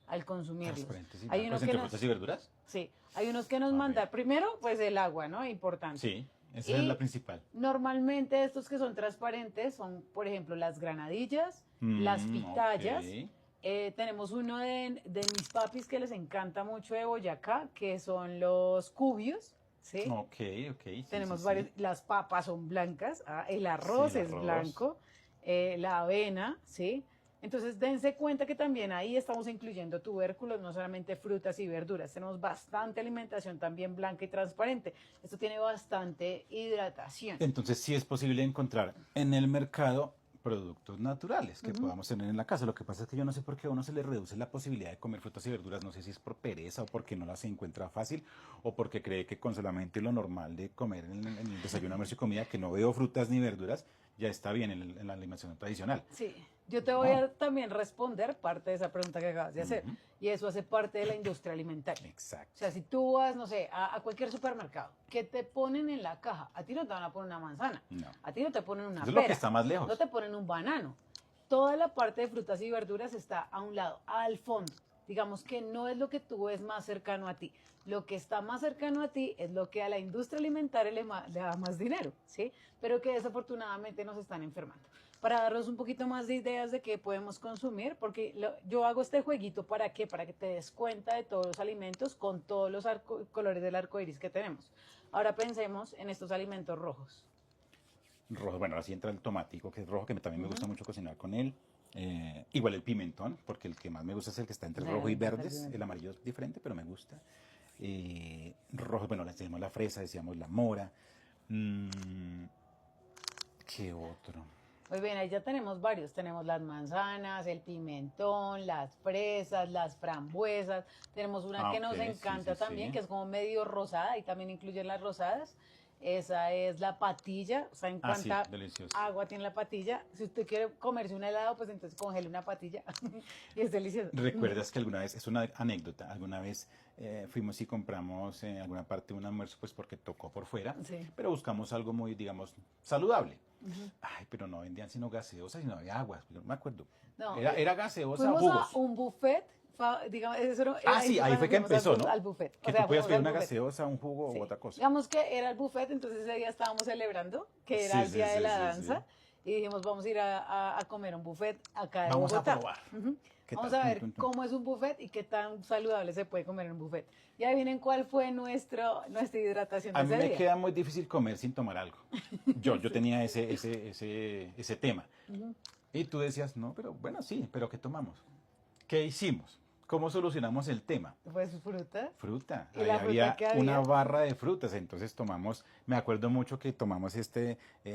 al consumirlos. Transparentes y Hay blancos uno que entre nos, frutas y verduras. sí, hay unos que nos A mandan, ver. primero, pues el agua, ¿no? Importante. Sí, esa es Y la principal. normalmente estos que son transparentes son, por ejemplo, las granadillas, las pitayas. Ok. Tenemos uno de mis papis que les encanta mucho de Boyacá, que son los cubios, ¿sí? Ok, ok. Sí, Tenemos sí, varios, sí. las papas son blancas, el arroz Sí, el es arroz. blanco, la avena, ¿sí? Entonces dense cuenta que también ahí estamos incluyendo tubérculos, no solamente frutas y verduras. Tenemos bastante alimentación también blanca y transparente. Esto tiene bastante hidratación. Entonces sí es posible encontrar en el mercado productos naturales que Ujú. podamos tener en la casa. Lo que pasa es que yo no sé por qué a uno se le reduce la posibilidad de comer frutas y verduras. No sé si es por pereza o porque no las encuentra fácil o porque cree que con solamente lo normal de comer en el desayuno, almuerzo y comida, que no veo frutas ni verduras, ya está bien en la alimentación tradicional. Sí, yo te voy a también responder parte de esa pregunta que acabas de hacer. Ujú. Y eso hace parte de la industria alimentaria. Exacto. O sea, si tú vas, no sé, a cualquier supermercado, ¿qué te ponen en la caja? A ti no te van a poner una manzana, No. a ti no te ponen una Eso es lo que pera, está más lejos. no te ponen un banano. Toda la parte de frutas y verduras está a un lado, al fondo. Digamos que no es lo que tú ves más cercano a ti. Lo que está más cercano a ti es lo que a la industria alimentaria le da más dinero, ¿sí? Pero que desafortunadamente nos están enfermando. Para darnos un poquito más de ideas de qué podemos consumir, porque yo hago este jueguito ¿para qué? Para que te des cuenta de todos los alimentos con todos los colores del arco iris que tenemos. Ahora pensemos en estos alimentos rojos. Rojo, bueno, así entra el tomatico, que es rojo, que también me gusta mucho cocinar con él. Igual el pimentón, porque el que más me gusta es el que está entre Me rojo y encanta el verdes. El pimentón. amarillo es diferente, pero me gusta. Rojo, bueno, le decíamos la fresa, decíamos la mora. Mm, ¿Qué otro? Muy bien, ahí ya tenemos varios. Tenemos las manzanas, el pimentón, las fresas, las frambuesas. Tenemos una Ah, que ok, nos sí, sí, encanta también, sí. que es como medio rosada y también incluye las rosadas. Esa es la patilla. ¿Saben Ah, sí, cuánta delicioso. agua tiene la patilla? Si usted quiere comerse un helado, pues entonces congele una patilla y es delicioso. ¿Recuerdas que alguna vez, es una anécdota, alguna vez fuimos y compramos en alguna parte un almuerzo, pues porque tocó por fuera, Sí. pero buscamos algo muy, digamos, saludable? Ujú. Ay, pero no vendían sino gaseosa, sino había agua, yo no me acuerdo. No, Era gaseosa, fuimos a jugos. un buffet, digamos, Ah, ahí sí, fue ahí cuando fue que fuimos empezó, ¿no? al buffet. O Que tú sea, podías fuimos pedir al una buffet. gaseosa, un jugo o Sí. otra cosa. Digamos que era el buffet, entonces ese día estábamos celebrando, que era Sí, el sí, día de sí, la sí, sí. danza, y dijimos, vamos a ir a comer un buffet acá de Vamos a Bogotá. probar. Ujú. ¿Qué Vamos tal? a Tun, ver tun, tun. cómo es un buffet y qué tan saludable se puede comer en un buffet. Y adivinen cuál fue nuestra hidratación de A mí ese me día. queda muy difícil comer sin tomar algo. Yo tenía ese tema. Ujú. Y tú decías, no, pero bueno, sí, pero ¿qué tomamos? ¿Qué hicimos? ¿Cómo solucionamos el tema? Pues fruta. Fruta. ¿Y Ahí la fruta había que una había? barra de frutas, entonces tomamos, me acuerdo mucho que tomamos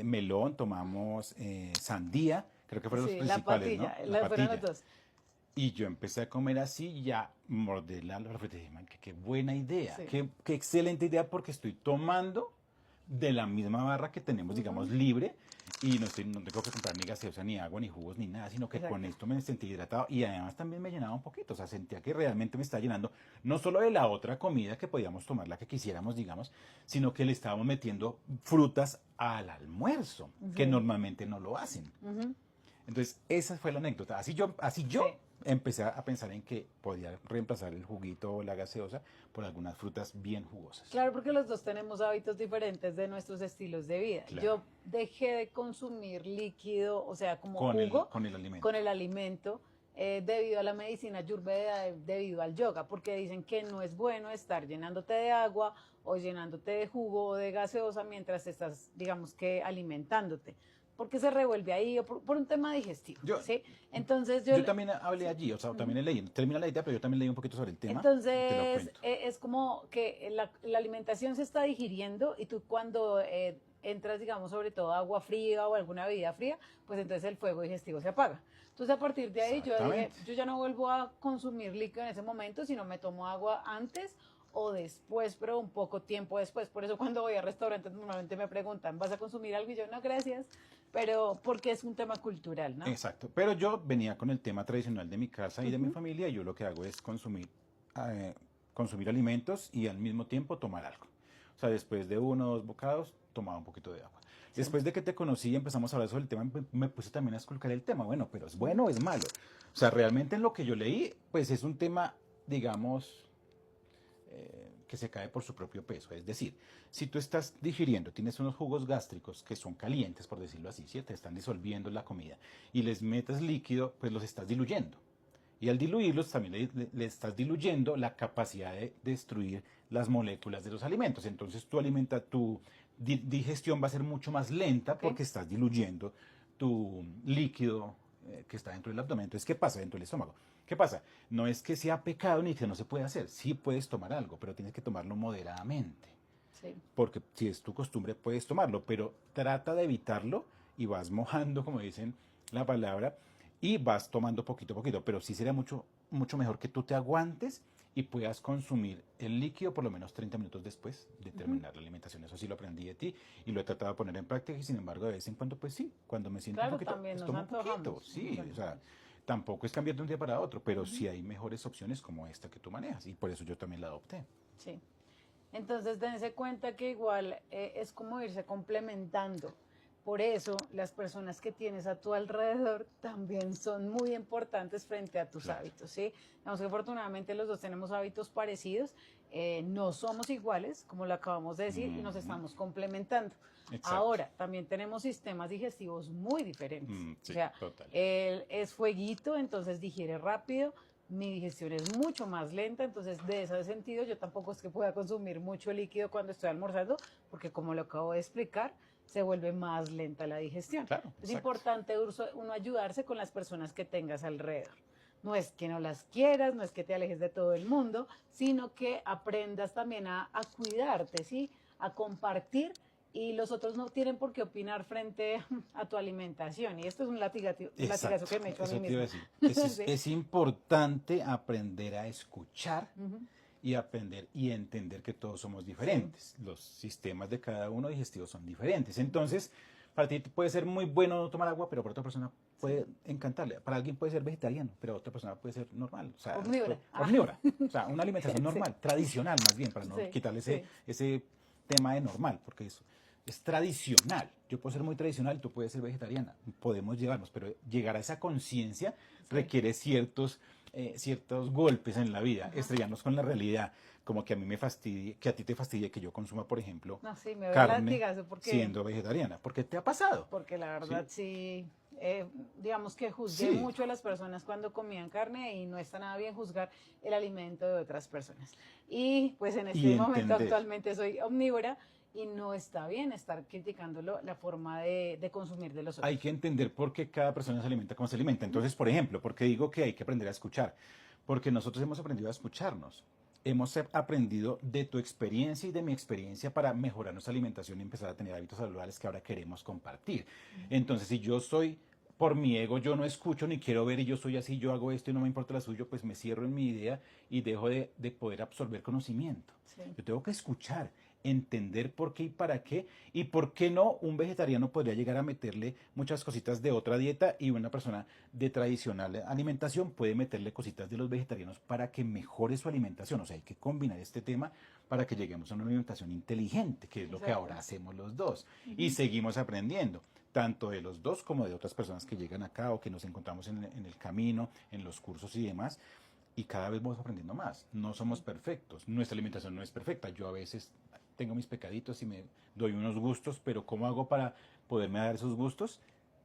melón, tomamos sandía, creo que fueron los Sí, la principales, ¿no? patilla, La fueron los patilla. dos. Y yo empecé a comer así y ya morder la fruta y dije, "Man, qué buena idea, Sí. qué excelente idea porque estoy tomando de la misma barra que tenemos, digamos, Ujú. libre y no tengo que comprar ni gaseosa, ni agua, ni jugos, ni nada, sino que con Exacto. esto me sentí hidratado y además también me llenaba un poquito, o sea, sentía que realmente me estaba llenando no solo de la otra comida que podíamos tomar, la que quisiéramos, digamos, sino que le estábamos metiendo frutas al almuerzo, que Sí. normalmente no lo hacen. Ujú. Entonces, esa fue la anécdota. Así yo Sí. empecé a pensar en que podía reemplazar el juguito o la gaseosa por algunas frutas bien jugosas. Claro, porque los dos tenemos hábitos diferentes de nuestros estilos de vida. Claro. Yo dejé de consumir líquido, o sea, como Con jugo, con el alimento. con el alimento, debido a la medicina ayurveda, debido al yoga, porque dicen que no es bueno estar llenándote de agua o llenándote de jugo o de gaseosa mientras estás, digamos que, alimentándote, porque se revuelve ahí o por un tema digestivo, Yo, ¿sí? Entonces yo también hablé sí. allí, o sea, Ujú. también leí, termina la idea, pero yo también leí un poquito sobre el tema y te lo Entonces, cuento. es como que la alimentación se está digiriendo y tú cuando entras, digamos, sobre todo agua fría o alguna bebida fría, pues entonces el fuego digestivo se apaga. Entonces, a partir de ahí yo dije, Exactamente. yo ya no vuelvo a consumir líquido en ese momento, sino me tomo agua antes o después, pero un poco tiempo después. Por eso cuando voy a restaurantes normalmente me preguntan, ¿vas a consumir algo? Y yo, no, gracias, pero porque es un tema cultural, ¿no? Exacto. Pero yo venía con el tema tradicional de mi casa y de mi Ujú. familia y yo lo que hago es eh, consumir alimentos y al mismo tiempo tomar algo. O sea, después de uno o dos bocados, tomaba un poquito de agua. Sí. Después de que te conocí y empezamos a hablar sobre el tema, me puse también a esculcar el tema. Bueno, pero ¿es bueno Ujú. o es malo? O sea, realmente en lo que yo leí, pues es un tema, digamos, que se cae por su propio peso. Es decir, si tú estás digiriendo, tienes unos jugos gástricos que son calientes, por decirlo así, ¿sí? Te están disolviendo la comida y les metes líquido, pues los estás diluyendo. Y al diluirlos también le estás diluyendo la capacidad de destruir las moléculas de los alimentos. Entonces tu digestión va a ser mucho más lenta Ok. porque estás diluyendo tu líquido que está dentro del abdomen. Entonces, ¿qué pasa dentro del estómago? ¿Qué pasa? No es que sea pecado ni que no se pueda hacer. Sí puedes tomar algo, pero tienes que tomarlo moderadamente. Sí. Porque si es tu costumbre, puedes tomarlo, pero trata de evitarlo y vas mojando, como dicen la palabra, y vas tomando poquito a poquito. Pero sí sería mucho mejor que tú te aguantes y puedas consumir el líquido por lo menos 30 minutos después de Ujú. terminar la alimentación. Eso sí lo aprendí de ti y lo he tratado de poner en práctica y sin embargo de vez en cuando, pues sí, cuando me siento un Claro, poquito, también pues nos tomo un poquito, antojamos. sí, Nos o sea, antojamos. tampoco es cambiar de un día para otro, pero Ujú. sí hay mejores opciones como esta que tú manejas y por eso yo también la adopté. Sí. Entonces, dense cuenta que igual es como irse complementando. Por eso, las personas que tienes a tu alrededor también son muy importantes frente a tus Claro. hábitos, ¿sí? Digamos que afortunadamente los dos tenemos hábitos parecidos, no somos iguales, como lo acabamos de decir, y nos estamos complementando. Exacto. Ahora, también tenemos sistemas digestivos muy diferentes. Sí, O sea, total. él es fueguito, entonces digiere rápido, mi digestión es mucho más lenta, entonces de ese sentido yo tampoco es que pueda consumir mucho líquido cuando estoy almorzando, porque como lo acabo de explicar, se vuelve más lenta la digestión. Claro, Es exacto. importante uno ayudarse con las personas que tengas alrededor. No es que no las quieras, no es que te alejes de todo el mundo, sino que aprendas también a cuidarte, ¿sí? A compartir, y los otros no tienen por qué opinar frente a tu alimentación. Y esto es un latigazo Exacto, que me he hecho a mí eso te iba a misma. decir. Sí. Es importante aprender a escuchar Ujú. y aprender y entender que todos somos Sí. diferentes. Los sistemas de cada uno digestivos son diferentes. Entonces, para ti puede ser muy bueno no tomar agua, pero para otra persona puede Sí. encantarle. Para alguien puede ser vegetariano, pero otra persona puede ser normal. O sea, Omnívora. omnívora. O sea, una alimentación Sí, normal, tradicional más bien, para no sí, quitarle sí. ese tema de normal, porque eso es tradicional. Yo puedo ser muy tradicional, tú puedes ser vegetariana. Podemos llevarnos, pero llegar a esa conciencia Sí. requiere ciertos golpes en la vida, Ajá. estrellarnos con la realidad, como que a mí me fastidie, que a ti te fastidie que yo consuma, por ejemplo, No, sí, me doy carne latigazo porque, siendo vegetariana. ¿Por qué te ha pasado? porque la ¿Sí? verdad sí, digamos que juzgué Sí. mucho a las personas cuando comían carne, y no está nada bien juzgar el alimento de otras personas. Y pues en Y este momento entender. actualmente soy omnívora y no está bien estar criticándolo la forma de consumir de los otros. Hay que entender por qué cada persona se alimenta como se alimenta. Entonces, por ejemplo, ¿por qué digo que hay que aprender a escuchar? Porque nosotros hemos aprendido a escucharnos. Hemos aprendido de tu experiencia y de mi experiencia para mejorar nuestra alimentación y empezar a tener hábitos saludables que ahora queremos compartir. Entonces, si yo soy por mi ego, yo no escucho ni quiero ver y yo soy así, yo hago esto y no me importa la suyo, pues me cierro en mi idea y dejo de poder absorber conocimiento. Sí. Yo tengo que escuchar, entender por qué y para qué, y por qué no un vegetariano podría llegar a meterle muchas cositas de otra dieta y una persona de tradicional alimentación puede meterle cositas de los vegetarianos para que mejore su alimentación. O sea, hay que combinar este tema para que lleguemos a una alimentación inteligente, que es lo que Exacto. ahora hacemos los dos. Y seguimos aprendiendo, tanto de los dos como de otras personas que llegan acá o que nos encontramos en el camino, en los cursos y demás. Y cada vez vamos aprendiendo más. No somos perfectos. Nuestra alimentación no es perfecta. Yo a veces tengo mis pecaditos y me doy unos gustos, pero ¿cómo hago para poderme dar esos gustos?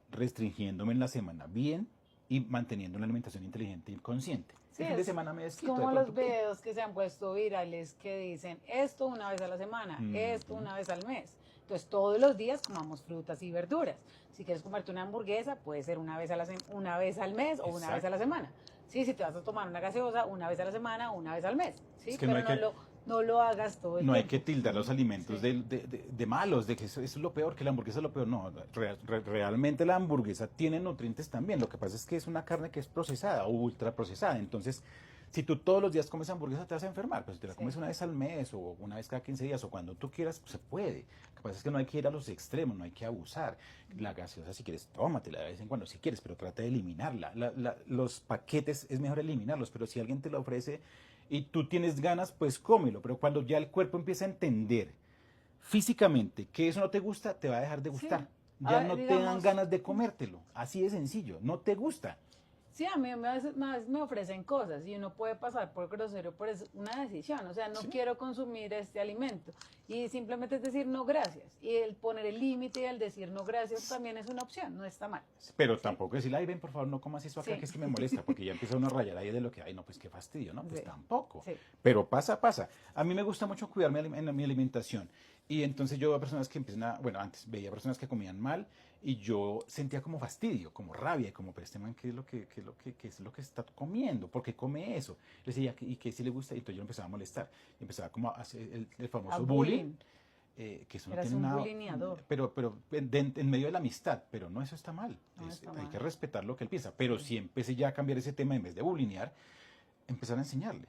Restringiéndome en la semana bien y manteniendo una alimentación inteligente y consciente. Sí, El fin de es semana me desquito de como pronto. los videos que se han puesto virales que dicen esto una vez a la semana, esto una vez al mes. Entonces todos los días comamos frutas y verduras. Si quieres comerte una hamburguesa, puede ser una vez, una vez al mes o una vez a la semana. Sí, si te vas a tomar una gaseosa, una vez a la semana, una vez al mes. ¿Sí? Es que Pero no lo hagas todo el no hay tiempo. que tildar los alimentos Sí. de malos, de que eso es lo peor, que la hamburguesa es lo peor. No, realmente la hamburguesa tiene nutrientes también. Lo que pasa es que es una carne que es procesada o ultra procesada. Entonces, si tú todos los días comes hamburguesa, te vas a enfermar. Pero si te la comes una vez al mes o una vez cada 15 días o cuando tú quieras, pues se puede. Lo que pasa es que no hay que ir a los extremos, no hay que abusar. La gaseosa, si quieres, tómatela de vez en cuando, si quieres, pero trata de eliminarla. Los paquetes es mejor eliminarlos, pero si alguien te lo ofrece y tú tienes ganas, pues cómelo. Pero cuando ya el cuerpo empieza a entender físicamente que eso no te gusta, te va a dejar de Sí. gustar. A Ya ver, no te dan digamos, ganas de comértelo. Así de sencillo. No te gusta. sí, a mí a veces me ofrecen cosas y uno puede pasar por grosero, pero es una decisión. O sea, no Sí. quiero consumir este alimento. Y simplemente es decir no gracias. Y el poner el límite y el decir no gracias también es una opción, no está mal. Pero tampoco decirle, ay, ven, por favor, no comas eso acá, Sí. que es que me molesta, porque ya empieza uno a rayar ahí de lo que, ay, no, pues qué fastidio, ¿no? Pues Sí. tampoco. Sí. Pero pasa. A mí me gusta mucho cuidarme en mi alimentación. Y entonces yo veo personas que empiezan bueno, antes veía personas que comían mal y yo sentía como fastidio, como rabia, como, pero este man, ¿qué es lo qué es lo que está comiendo? ¿Por qué come eso? Le decía, ¿y qué si le gusta? Y entonces yo empezaba a molestar. Y empezaba como a hacer el famoso A bullying. Que eso no Eras tiene un nada, bulineador. pero en medio de la amistad, pero no, eso está mal. No está Hay mal. que respetar lo que él piensa, pero Sí. si empecé ya a cambiar ese tema en vez de bulinear, empezar a enseñarle.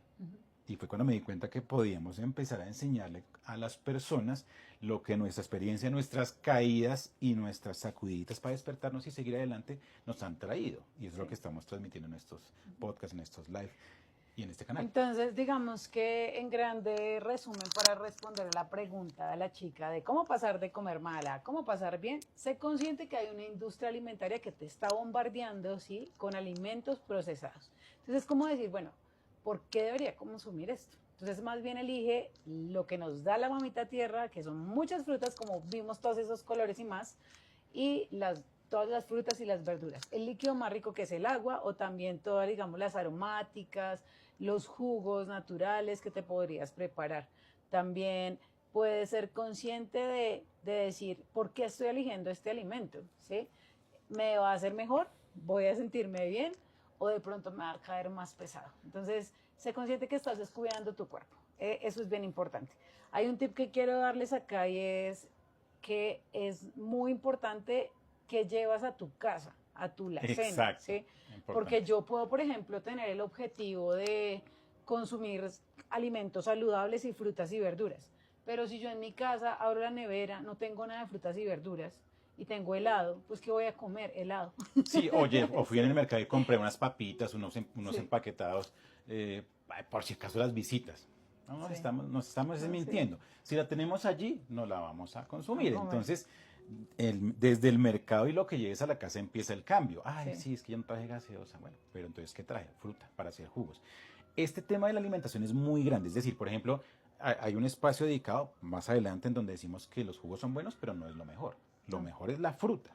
Y fue cuando me di cuenta que podíamos empezar a enseñarle a las personas lo que nuestra experiencia, nuestras caídas y nuestras sacudiditas para despertarnos y seguir adelante nos han traído. Y eso es lo que estamos transmitiendo en estos podcasts, en estos live y en este canal. Entonces, digamos que en grande resumen, para responder a la pregunta de la chica de cómo pasar de comer mal a cómo pasar bien, sé consciente que hay una industria alimentaria que te está bombardeando, ¿sí?, con alimentos procesados. Entonces, es como decir, bueno, ¿por qué debería consumir esto? Entonces, más bien elige lo que nos da la mamita tierra, que son muchas frutas, como vimos todos esos colores y más, y todas las frutas y las verduras. El líquido más rico, que es el agua, o también todas, digamos, las aromáticas, los jugos naturales que te podrías preparar. También puedes ser consciente de decir, ¿por qué estoy eligiendo este alimento? ¿Sí? ¿Me va a hacer mejor? ¿Voy a sentirme bien? ¿O de pronto me va a caer más pesado? Entonces, sé consciente que estás descuidando tu cuerpo. Eso es bien importante. Hay un tip que quiero darles acá y es que es muy importante que llevas a tu casa, a tu alacena. Exacto. ¿Sí? Importante. Porque yo puedo, por ejemplo, tener el objetivo de consumir alimentos saludables y frutas y verduras. Pero si yo en mi casa abro la nevera, no tengo nada de frutas y verduras y tengo helado, pues ¿qué voy a comer? Helado. Sí, oye, o fui en el mercado y compré unas papitas, unos Sí. empaquetados, por si acaso las visitas. No nos Sí. estamos No, mintiendo. Si la tenemos allí, no la vamos a consumir. A comer. Entonces, desde el mercado y lo que llegues a la casa empieza el cambio. Ay, Sí. sí, es que yo no traje gaseosa. Bueno, pero entonces, ¿qué traje? Fruta para hacer jugos. Este tema de la alimentación es muy grande. Es decir, por ejemplo, hay un espacio dedicado más adelante en donde decimos que los jugos son buenos, pero no es lo mejor. Lo No. mejor es la fruta.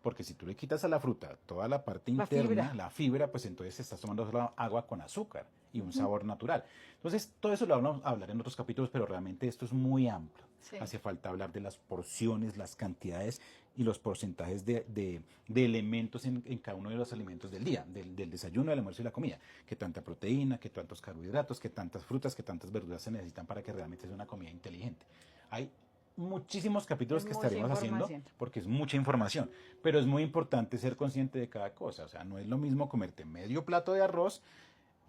Porque si tú le quitas a la fruta toda la parte La interna, fibra. la fibra, pues entonces estás tomando solo agua con azúcar y un sabor natural. Entonces, todo eso lo vamos a hablar en otros capítulos, pero realmente esto es muy amplio. Sí. Hace falta hablar de las porciones, las cantidades y los porcentajes de elementos en cada uno de los alimentos del día, del desayuno, del almuerzo y la comida. Qué tanta proteína, qué tantos carbohidratos, qué tantas frutas, qué tantas verduras se necesitan para que realmente sea una comida inteligente. Hay muchísimos capítulos Es que mucha estaremos haciendo información. porque es mucha información, pero es muy importante ser consciente de cada cosa. O sea, no es lo mismo comerte medio plato de arroz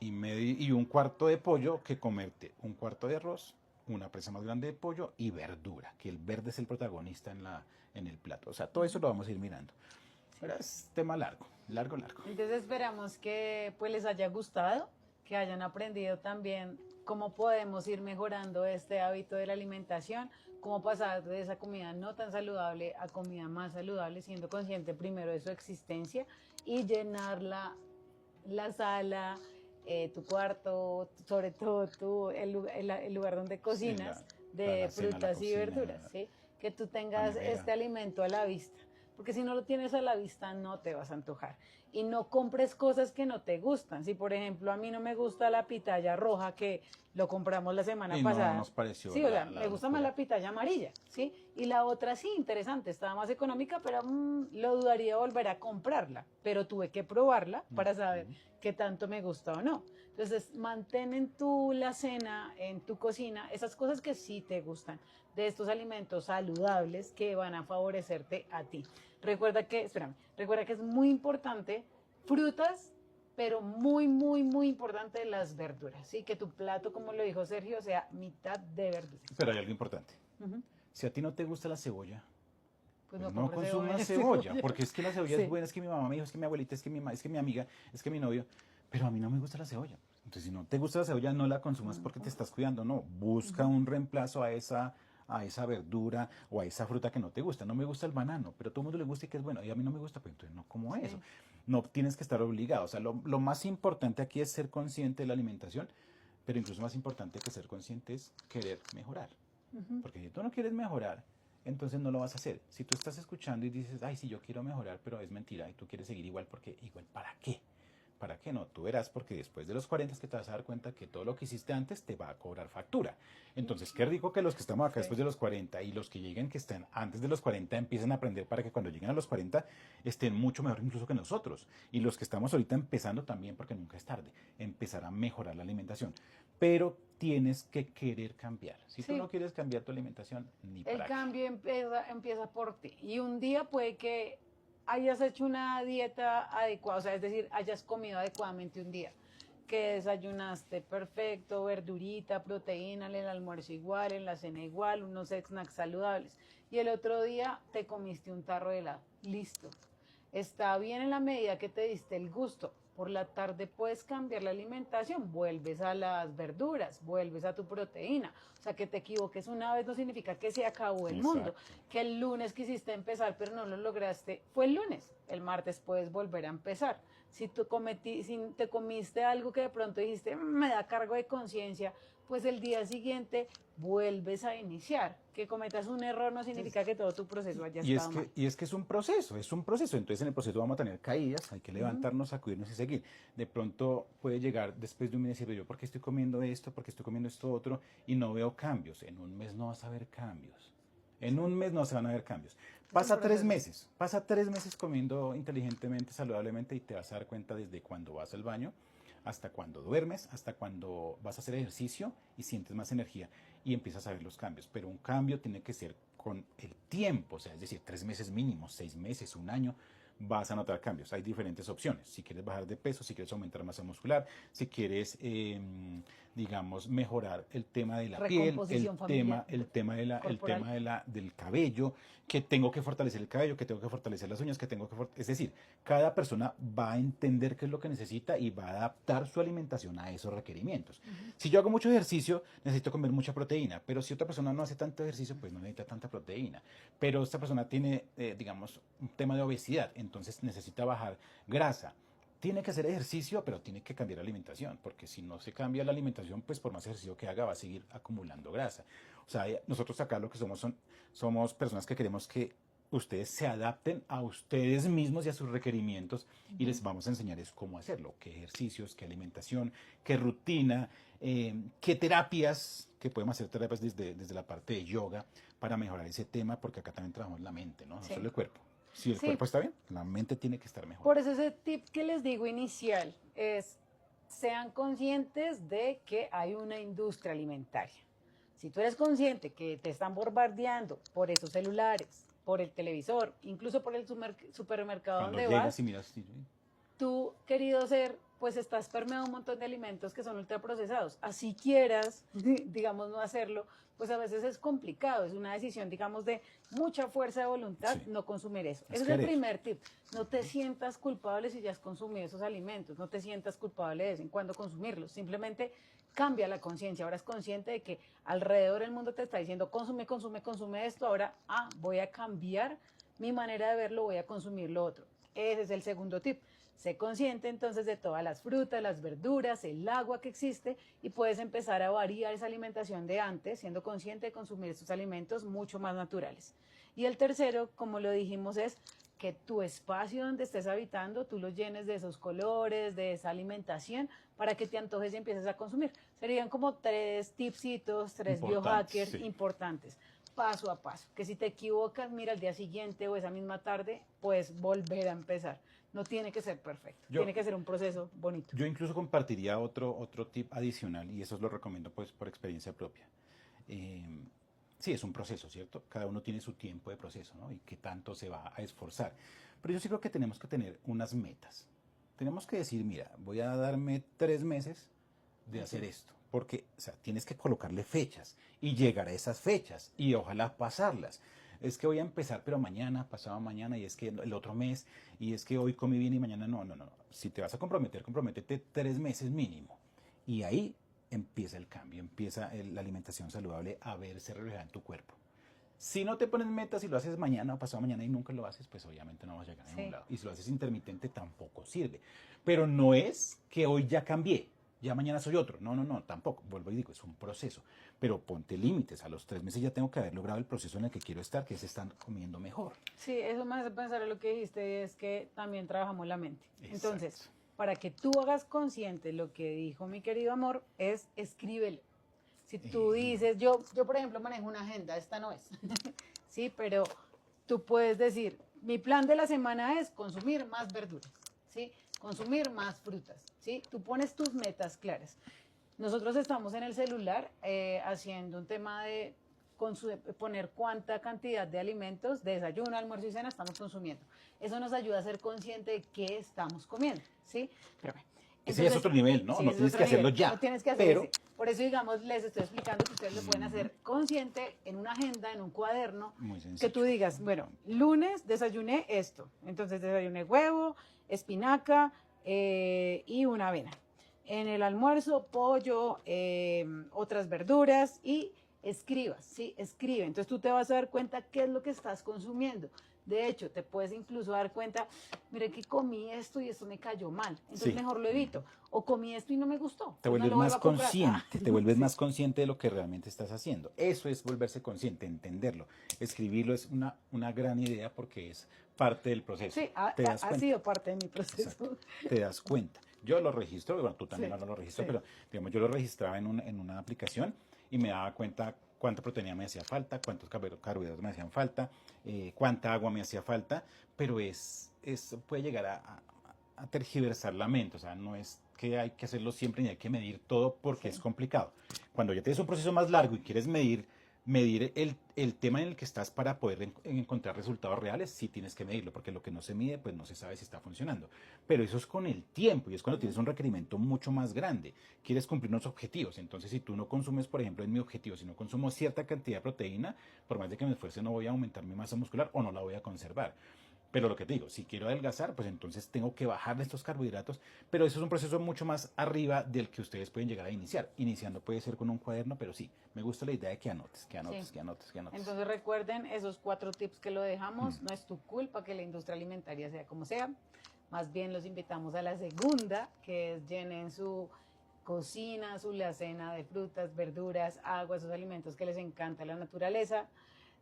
y un cuarto de pollo que comerte un cuarto de arroz, una presa más grande de pollo y verdura, que el verde es el protagonista en el plato. O sea, todo eso lo vamos a ir mirando. Pero es tema largo. Entonces esperamos que pues les haya gustado, que hayan aprendido también cómo podemos ir mejorando este hábito de la alimentación, cómo pasar de esa comida no tan saludable a comida más saludable, siendo consciente primero de su existencia y llenar la sala, tu cuarto, sobre todo el lugar donde cocinas, de alacena, la frutas y cocina, verduras, ¿sí? Que tú la tengas nevera. este alimento a la vista, porque si no lo tienes a la vista no te vas a antojar. Y no compres cosas que no te gustan. Si por ejemplo a mí no me gusta la pitaya roja que lo compramos la semana Y pasada. no nos pareció Sí, o sea, la me gusta más locura. la pitaya amarilla, ¿sí? Y la otra sí, interesante, estaba más económica, pero lo dudaría volver a comprarla. Pero tuve que probarla para saber qué tanto me gusta o no. Entonces, mantén en tu la cena, en tu cocina, esas cosas que sí te gustan, de estos alimentos saludables que van a favorecerte a ti. Recuerda que es muy importante frutas, pero muy, muy, muy importante las verduras, ¿sí? Que tu plato, como lo dijo Sergio, sea mitad de verduras. Pero hay algo importante. Ujú. Si a ti no te gusta la cebolla, Pues no compres consumas cebolla. cebolla, porque es que la cebolla Sí. es buena, es que mi mamá me dijo, es que mi abuelita, es que es que mi amiga, es que mi novio, pero a mí no me gusta la cebolla. Entonces, si no te gusta la cebolla, no la consumas porque te estás cuidando, no, busca un reemplazo a esa verdura o a esa fruta que no te gusta. No me gusta el banano, pero a todo el mundo le gusta y que es bueno, y a mí no me gusta, pues entonces no como Sí. eso. No tienes que estar obligado. O sea, lo más importante aquí es ser consciente de la alimentación, pero incluso más importante que ser consciente es querer mejorar. Porque si tú no quieres mejorar, entonces no lo vas a hacer. Si tú estás escuchando y dices, ay, sí, yo quiero mejorar, pero es mentira, y tú quieres seguir igual, porque igual, ¿para qué? ¿Para qué no? Tú verás, porque después de los 40 es que te vas a dar cuenta que todo lo que hiciste antes te va a cobrar factura. Entonces, qué rico que los que estamos acá Sí. después de los 40 y los que lleguen que estén antes de los 40 empiecen a aprender para que cuando lleguen a los 40 estén mucho mejor incluso que nosotros. Y los que estamos ahorita empezando también, porque nunca es tarde, empezar a mejorar la alimentación. Pero tienes que querer cambiar. Si tú Sí. no quieres cambiar tu alimentación, ni El para qué. cambio empieza por ti. Y un día puede que hayas hecho una dieta adecuada, o sea, es decir, hayas comido adecuadamente un día, que desayunaste perfecto, verdurita, proteína, en el almuerzo igual, en la cena igual, unos snacks saludables. Y el otro día te comiste un tarro de helado. Listo. Está bien en la medida que te diste el gusto. Por la tarde puedes cambiar la alimentación, vuelves a las verduras, vuelves a tu proteína. O sea, que te equivoques una vez no significa que se acabó el mundo. Que el lunes quisiste empezar pero no lo lograste, fue el lunes. El martes puedes volver a empezar. Si te comiste algo que de pronto dijiste, me da cargo de conciencia, pues el día siguiente vuelves a iniciar. Que cometas un error no significa que todo tu proceso haya estado mal. Y es que es un proceso, entonces en el proceso vamos a tener caídas, hay que levantarnos, sacudirnos y seguir. De pronto puede llegar después de un mes y decir, yo, ¿por qué estoy comiendo esto? ¿Por qué estoy comiendo esto otro? Y no veo cambios. En un mes no vas a ver cambios. En un mes no se van a ver cambios. Pasa 3 meses comiendo inteligentemente, saludablemente, y te vas a dar cuenta desde cuando vas al baño, hasta cuando duermes, hasta cuando vas a hacer ejercicio y sientes más energía y empiezas a ver los cambios. Pero un cambio tiene que ser con el tiempo, o sea, es decir, 3 meses mínimo, 6 meses, un año, vas a notar cambios. Hay diferentes opciones. Si quieres bajar de peso, si quieres aumentar masa muscular, si quieres, digamos, mejorar el tema de la piel, el tema del cabello, que tengo que fortalecer el cabello, que tengo que fortalecer las uñas, es decir, cada persona va a entender qué es lo que necesita y va a adaptar su alimentación a esos requerimientos. Si yo hago mucho ejercicio, necesito comer mucha proteína, pero si otra persona no hace tanto ejercicio, pues no necesita tanta proteína. Pero esta persona tiene, digamos, un tema de obesidad, entonces necesita bajar grasa. Tiene que hacer ejercicio, pero tiene que cambiar la alimentación, porque si no se cambia la alimentación, pues por más ejercicio que haga, va a seguir acumulando grasa. O sea, nosotros acá lo que somos personas que queremos que ustedes se adapten a ustedes mismos y a sus requerimientos, y les vamos a enseñar es cómo hacerlo, qué ejercicios, qué alimentación, qué rutina, qué terapias, que podemos hacer terapias desde la parte de yoga para mejorar ese tema, porque acá también trabajamos la mente, ¿no? No solo el cuerpo. Si el cuerpo está bien, la mente tiene que estar mejor. Por eso ese tip que les digo inicial es, sean conscientes de que hay una industria alimentaria. Si tú eres consciente que te están bombardeando por esos celulares, por el televisor, incluso por el supermercado Cuando donde llegas vas, y miras, tú, querido ser, pues estás permeado un montón de alimentos que son ultraprocesados. Así quieras, digamos, no hacerlo, pues a veces es complicado. Es una decisión, digamos, de mucha fuerza de voluntad no consumir eso. Ese es el primer tip. No te sientas culpable si ya has consumido esos alimentos. No te sientas culpable de vez en cuando consumirlos. Simplemente cambia la conciencia. Ahora es consciente de que alrededor del mundo te está diciendo consume esto. Ahora, voy a cambiar mi manera de verlo, voy a consumir lo otro. Ese es el segundo tip. Sé consciente entonces de todas las frutas, las verduras, el agua que existe, y puedes empezar a variar esa alimentación de antes, siendo consciente de consumir estos alimentos mucho más naturales. Y el tercero, como lo dijimos, es que tu espacio donde estés habitando, tú lo llenes de esos colores, de esa alimentación, para que te antojes y empieces a consumir. Serían como 3 tipsitos, 3 biohackers importantes, paso a paso. Que si te equivocas, mira, al día siguiente o esa misma tarde, puedes volver a empezar. No tiene que ser perfecto, tiene que ser un proceso bonito. Yo incluso compartiría otro tip adicional, y eso lo recomiendo pues por experiencia propia. Sí, es un proceso, ¿cierto? Cada uno tiene su tiempo de proceso, ¿no? Y qué tanto se va a esforzar. Pero yo sí creo que tenemos que tener unas metas. Tenemos que decir, mira, voy a darme 3 meses de hacer esto. Porque, o sea, tienes que colocarle fechas y llegar a esas fechas y ojalá pasarlas. Es que voy a empezar, pero mañana, pasado mañana, y es que el otro mes, y es que hoy comí bien y mañana no. Si te vas a comprometer, comprométete 3 meses mínimo. Y ahí empieza el cambio, empieza la alimentación saludable a verse reflejada en tu cuerpo. Si no te pones metas y lo haces mañana o pasado mañana y nunca lo haces, pues obviamente no vas a llegar a ningún lado. Y si lo haces intermitente tampoco sirve. Pero no es que hoy ya cambié, ya mañana soy otro. No, tampoco. Vuelvo y digo, es un proceso. Pero ponte límites. A los 3 meses ya tengo que haber logrado el proceso en el que quiero estar, que es estar comiendo mejor. Sí, eso me hace pensar en lo que dijiste, es que también trabajamos la mente. Exacto. Entonces, para que tú hagas consciente lo que dijo mi querido amor, es escríbelo. Si tú dices, yo por ejemplo manejo una agenda, esta no es, sí, pero tú puedes decir, mi plan de la semana es consumir más verduras, ¿sí? Consumir más frutas, ¿sí? Tú pones tus metas claras. Nosotros estamos en el celular haciendo un tema de poner cuánta cantidad de alimentos, de desayuno, almuerzo y cena estamos consumiendo. Eso nos ayuda a ser consciente de qué estamos comiendo, ¿sí? Pero bueno, ese ya es otro nivel, ¿no? Sí, no tienes que hacerlo ya. No tienes que hacerlo así. Por eso, digamos, les estoy explicando que ustedes lo pueden hacer consciente en una agenda, en un cuaderno. Muy sencillo. Que tú digas, bueno, lunes desayuné esto. Entonces desayuné huevo, espinaca y una avena. En el almuerzo, pollo, otras verduras y escribas, ¿sí? Escribe. Entonces tú te vas a dar cuenta qué es lo que estás consumiendo. De hecho, te puedes incluso dar cuenta, mire que comí esto y esto me cayó mal, entonces Sí. mejor lo evito. O comí esto y no me gustó, Te pues no vuelves lo vuelvo más a comprar. consciente, te vuelves Sí. más consciente de lo que realmente estás haciendo. Eso es volverse consciente, entenderlo. Escribirlo es una gran idea porque es parte del proceso. Sí, Te das ha cuenta. sido parte de mi Exacto. proceso. Te das cuenta. Yo lo registro, bueno, tú también Sí, ahora lo registras, sí. pero digamos, yo lo registraba en una aplicación y me daba cuenta cuánta proteína me hacía falta, cuántos carbohidratos me hacían falta, cuánta agua me hacía falta, pero puede llegar a tergiversar la mente, o sea, no es que hay que hacerlo siempre ni hay que medir todo porque Sí. es complicado. Cuando ya tienes un proceso más largo y quieres medir el tema en el que estás para poder encontrar resultados reales, sí tienes que medirlo, porque lo que no se mide, pues no se sabe si está funcionando. Pero eso es con el tiempo y es cuando tienes un requerimiento mucho más grande. Quieres cumplir unos objetivos. Entonces, si tú no consumes, por ejemplo, en mi objetivo, si no consumo cierta cantidad de proteína, por más de que me esfuerce, no voy a aumentar mi masa muscular o no la voy a conservar. Pero lo que te digo, si quiero adelgazar, pues entonces tengo que bajar de estos carbohidratos, pero eso es un proceso mucho más arriba del que ustedes pueden llegar a iniciar. Iniciando puede ser con un cuaderno, pero sí, me gusta la idea de que anotes, que anotes, Sí. que anotes, que anotes. Entonces recuerden esos 4 tips que lo dejamos. No es tu culpa que la industria alimentaria sea como sea. Más bien los invitamos a la segunda, que es llenen su cocina, su alacena de frutas, verduras, agua, esos alimentos que les encanta la naturaleza.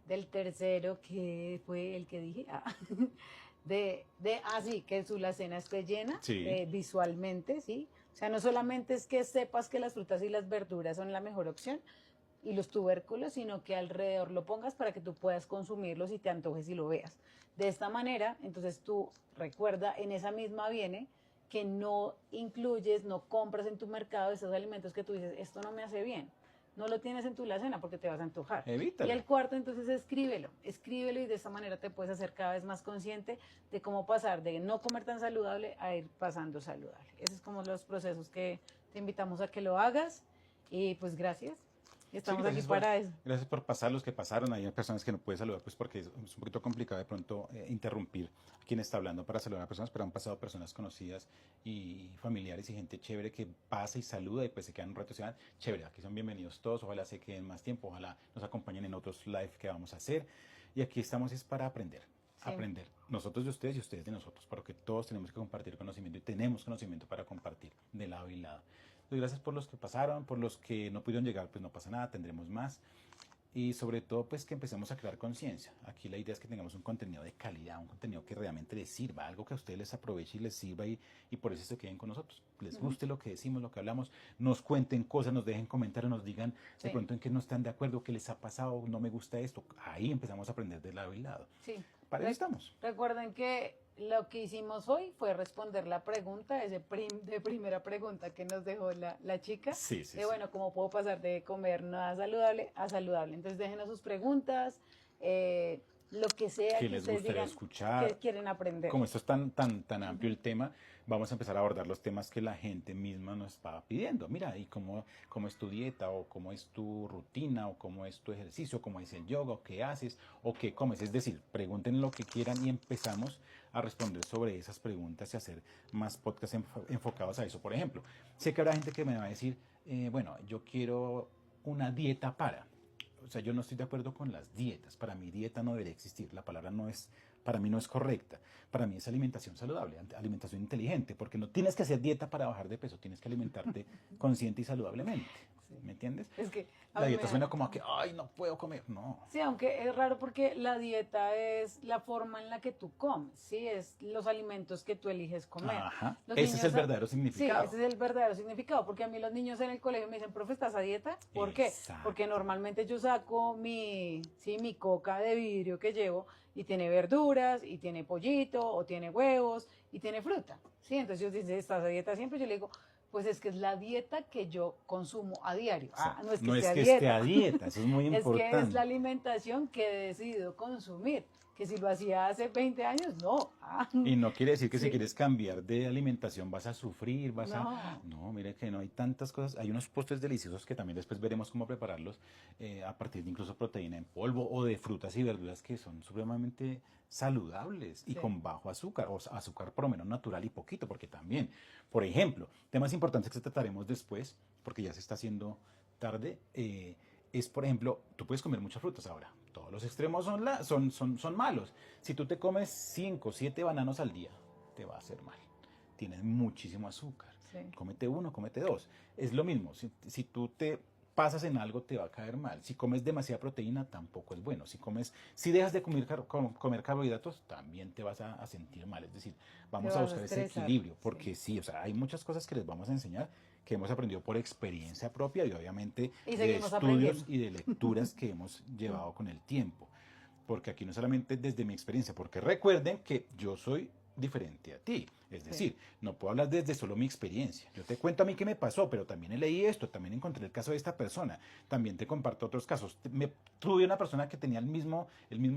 Del tercero, que fue el que dije, sí, que su alacena esté llena Sí. visualmente, ¿sí? O sea, no solamente es que sepas que las frutas y las verduras son la mejor opción, y los tubérculos, sino que alrededor lo pongas para que tú puedas consumirlos y te antojes y lo veas. De esta manera, entonces tú recuerda, en esa misma viene que no incluyes, no compras en tu mercado esos alimentos que tú dices, esto no me hace bien. No lo tienes en tu alacena porque te vas a antojar. Evítalo. Y el cuarto, entonces, escríbelo y de esta manera te puedes hacer cada vez más consciente de cómo pasar de no comer tan saludable a ir pasando saludable. Esos son como los procesos que te invitamos a que lo hagas y pues gracias. Estamos Sí, aquí para eso. gracias por pasar los que pasaron. Hay personas que no pueden saludar, pues porque es un poquito complicado de pronto interrumpir a quien está hablando para saludar a personas, pero han pasado personas conocidas y familiares y gente chévere que pasa y saluda y pues se quedan un rato y se van. Chévere, aquí son bienvenidos todos. Ojalá se queden más tiempo, ojalá nos acompañen en otros live que vamos a hacer. Y aquí estamos es para aprender. Sí. Aprender. Nosotros de ustedes y ustedes de nosotros, porque todos tenemos que compartir conocimiento y tenemos conocimiento para compartir de lado y lado. Pues gracias por los que pasaron, por los que no pudieron llegar, pues no pasa nada, tendremos más. Y sobre todo, pues que empecemos a crear conciencia. Aquí la idea es que tengamos un contenido de calidad, un contenido que realmente les sirva, algo que a ustedes les aproveche y les sirva y por eso se queden con nosotros. Les guste lo que decimos, lo que hablamos, nos cuenten cosas, nos dejen comentarios, nos digan de pronto en qué no están de acuerdo, qué les ha pasado, no me gusta esto. Ahí empezamos a aprender de lado y lado. Sí. Para eso estamos. Recuerden que lo que hicimos hoy fue responder la pregunta, de primera pregunta que nos dejó la chica. Sí, sí, de bueno, ¿cómo puedo pasar de comer nada saludable a saludable? Entonces déjenos sus preguntas, lo que sea que que les ustedes gustaría digan escuchar. que quieren aprender. Como esto es tan amplio el tema, vamos a empezar a abordar los temas que la gente misma nos está pidiendo. Mira, ¿y cómo es tu dieta? ¿O cómo es tu rutina? ¿O cómo es tu ejercicio? ¿Cómo es el yoga? ¿O qué haces? ¿O qué comes? Es decir, pregunten lo que quieran y empezamos a responder sobre esas preguntas y hacer más podcasts enfocados a eso. Por ejemplo, sé que habrá gente que me va a decir, bueno, yo quiero una dieta para... O sea, yo no estoy de acuerdo con las dietas. Para mí dieta no debería existir. La palabra para mí no es correcta. Para mí es alimentación saludable, alimentación inteligente, porque no tienes que hacer dieta para bajar de peso, tienes que alimentarte consciente y saludablemente. Sí. ¿Me entiendes? Es que la dieta suena como a que, ay, no puedo comer. No. Sí, aunque es raro porque la dieta es la forma en la que tú comes, ¿sí? Es los alimentos que tú eliges comer. Ajá. Los ese es el verdadero significado. Sí, ese es el verdadero significado, porque a mí los niños en el colegio me dicen, profe, ¿estás a dieta? ¿Por qué? Porque normalmente yo saco mi coca de vidrio que llevo y tiene verduras, y tiene pollito, o tiene huevos, y tiene fruta, ¿sí? Entonces ellos dicen, ¿estás a dieta siempre? Yo le digo, pues es que es la dieta que yo consumo a diario. No es que esté a dieta, eso es muy importante. Es que es la alimentación que he decidido consumir, que si lo hacía hace 20 años, no. Y no quiere decir que si quieres cambiar de alimentación vas a sufrir, No, mire que no, hay tantas cosas. Hay unos postres deliciosos que también después veremos cómo prepararlos a partir de incluso proteína en polvo o de frutas y verduras que son supremamente saludables y con bajo azúcar, o azúcar por lo menos natural y poquito, porque también, por ejemplo, temas importantes que trataremos después, porque ya se está haciendo tarde, es por ejemplo, tú puedes comer muchas frutas ahora, todos los extremos son malos. Si tú te comes 5 o 7 bananos al día, te va a hacer mal. Tienes muchísimo azúcar. Sí. Cómete 1, cómete 2. Es lo mismo, si tú te pasas en algo, te va a caer mal. Si comes demasiada proteína, tampoco es bueno. Si dejas de comer carbohidratos, también te vas a sentir mal. Es decir, vamos Te a vas a buscar ese estresar, equilibrio, porque sí. sí, o sea, hay muchas cosas que les vamos a enseñar que hemos aprendido por experiencia propia y obviamente Y de seguimos estudios aprendiendo. y de lecturas que hemos llevado con el tiempo. Porque aquí no solamente desde mi experiencia, porque recuerden que yo soy diferente a ti. Es Sí. decir, no puedo hablar desde solo mi experiencia. Yo te cuento a mí qué me pasó, pero también leí esto, también encontré el caso de esta persona, también te comparto otros casos. Tuve una persona que tenía el mismo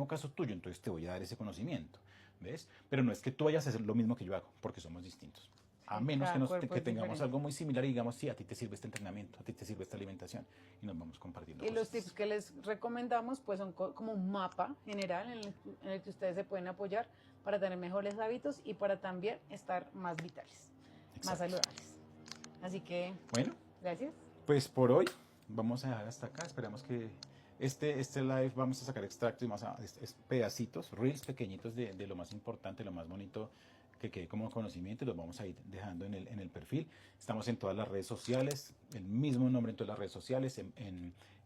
caso tuyo, entonces te voy a dar ese conocimiento. ¿Ves? Pero no es que tú vayas a hacer lo mismo que yo hago, porque somos distintos. A Sí, menos cada cuerpo que es tengamos diferente. algo muy similar y digamos, sí, a ti te sirve este entrenamiento, a ti te sirve esta alimentación, y nos vamos compartiendo Y los cosas. tips que les recomendamos pues son como un mapa general en el que ustedes se pueden apoyar para tener mejores hábitos y para también estar más vitales, más Exacto. saludables. Así que, Bueno, gracias. pues por hoy vamos a dejar hasta acá. Esperamos que este live vamos a sacar extractos y más pedacitos, reels pequeñitos de lo más importante, lo más bonito que quede como conocimiento y los vamos a ir dejando en el perfil. Estamos en todas las redes sociales, el mismo nombre en todas las redes sociales.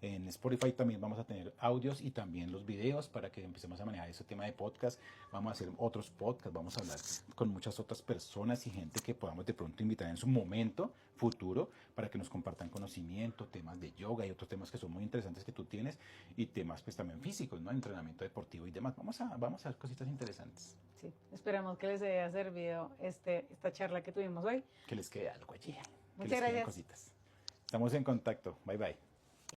En Spotify también vamos a tener audios y también los videos para que empecemos a manejar ese tema de podcast. Vamos a hacer otros podcasts, vamos a hablar con muchas otras personas y gente que podamos de pronto invitar en su momento futuro para que nos compartan conocimiento, temas de yoga y otros temas que son muy interesantes que tú tienes y temas pues también físicos, ¿no? Entrenamiento deportivo y demás. Vamos a ver cositas interesantes. Sí, esperamos que les haya servido esta charla que tuvimos hoy. Que les quede algo allí. Que Muchas les queden gracias. cositas. Estamos en contacto. Bye bye.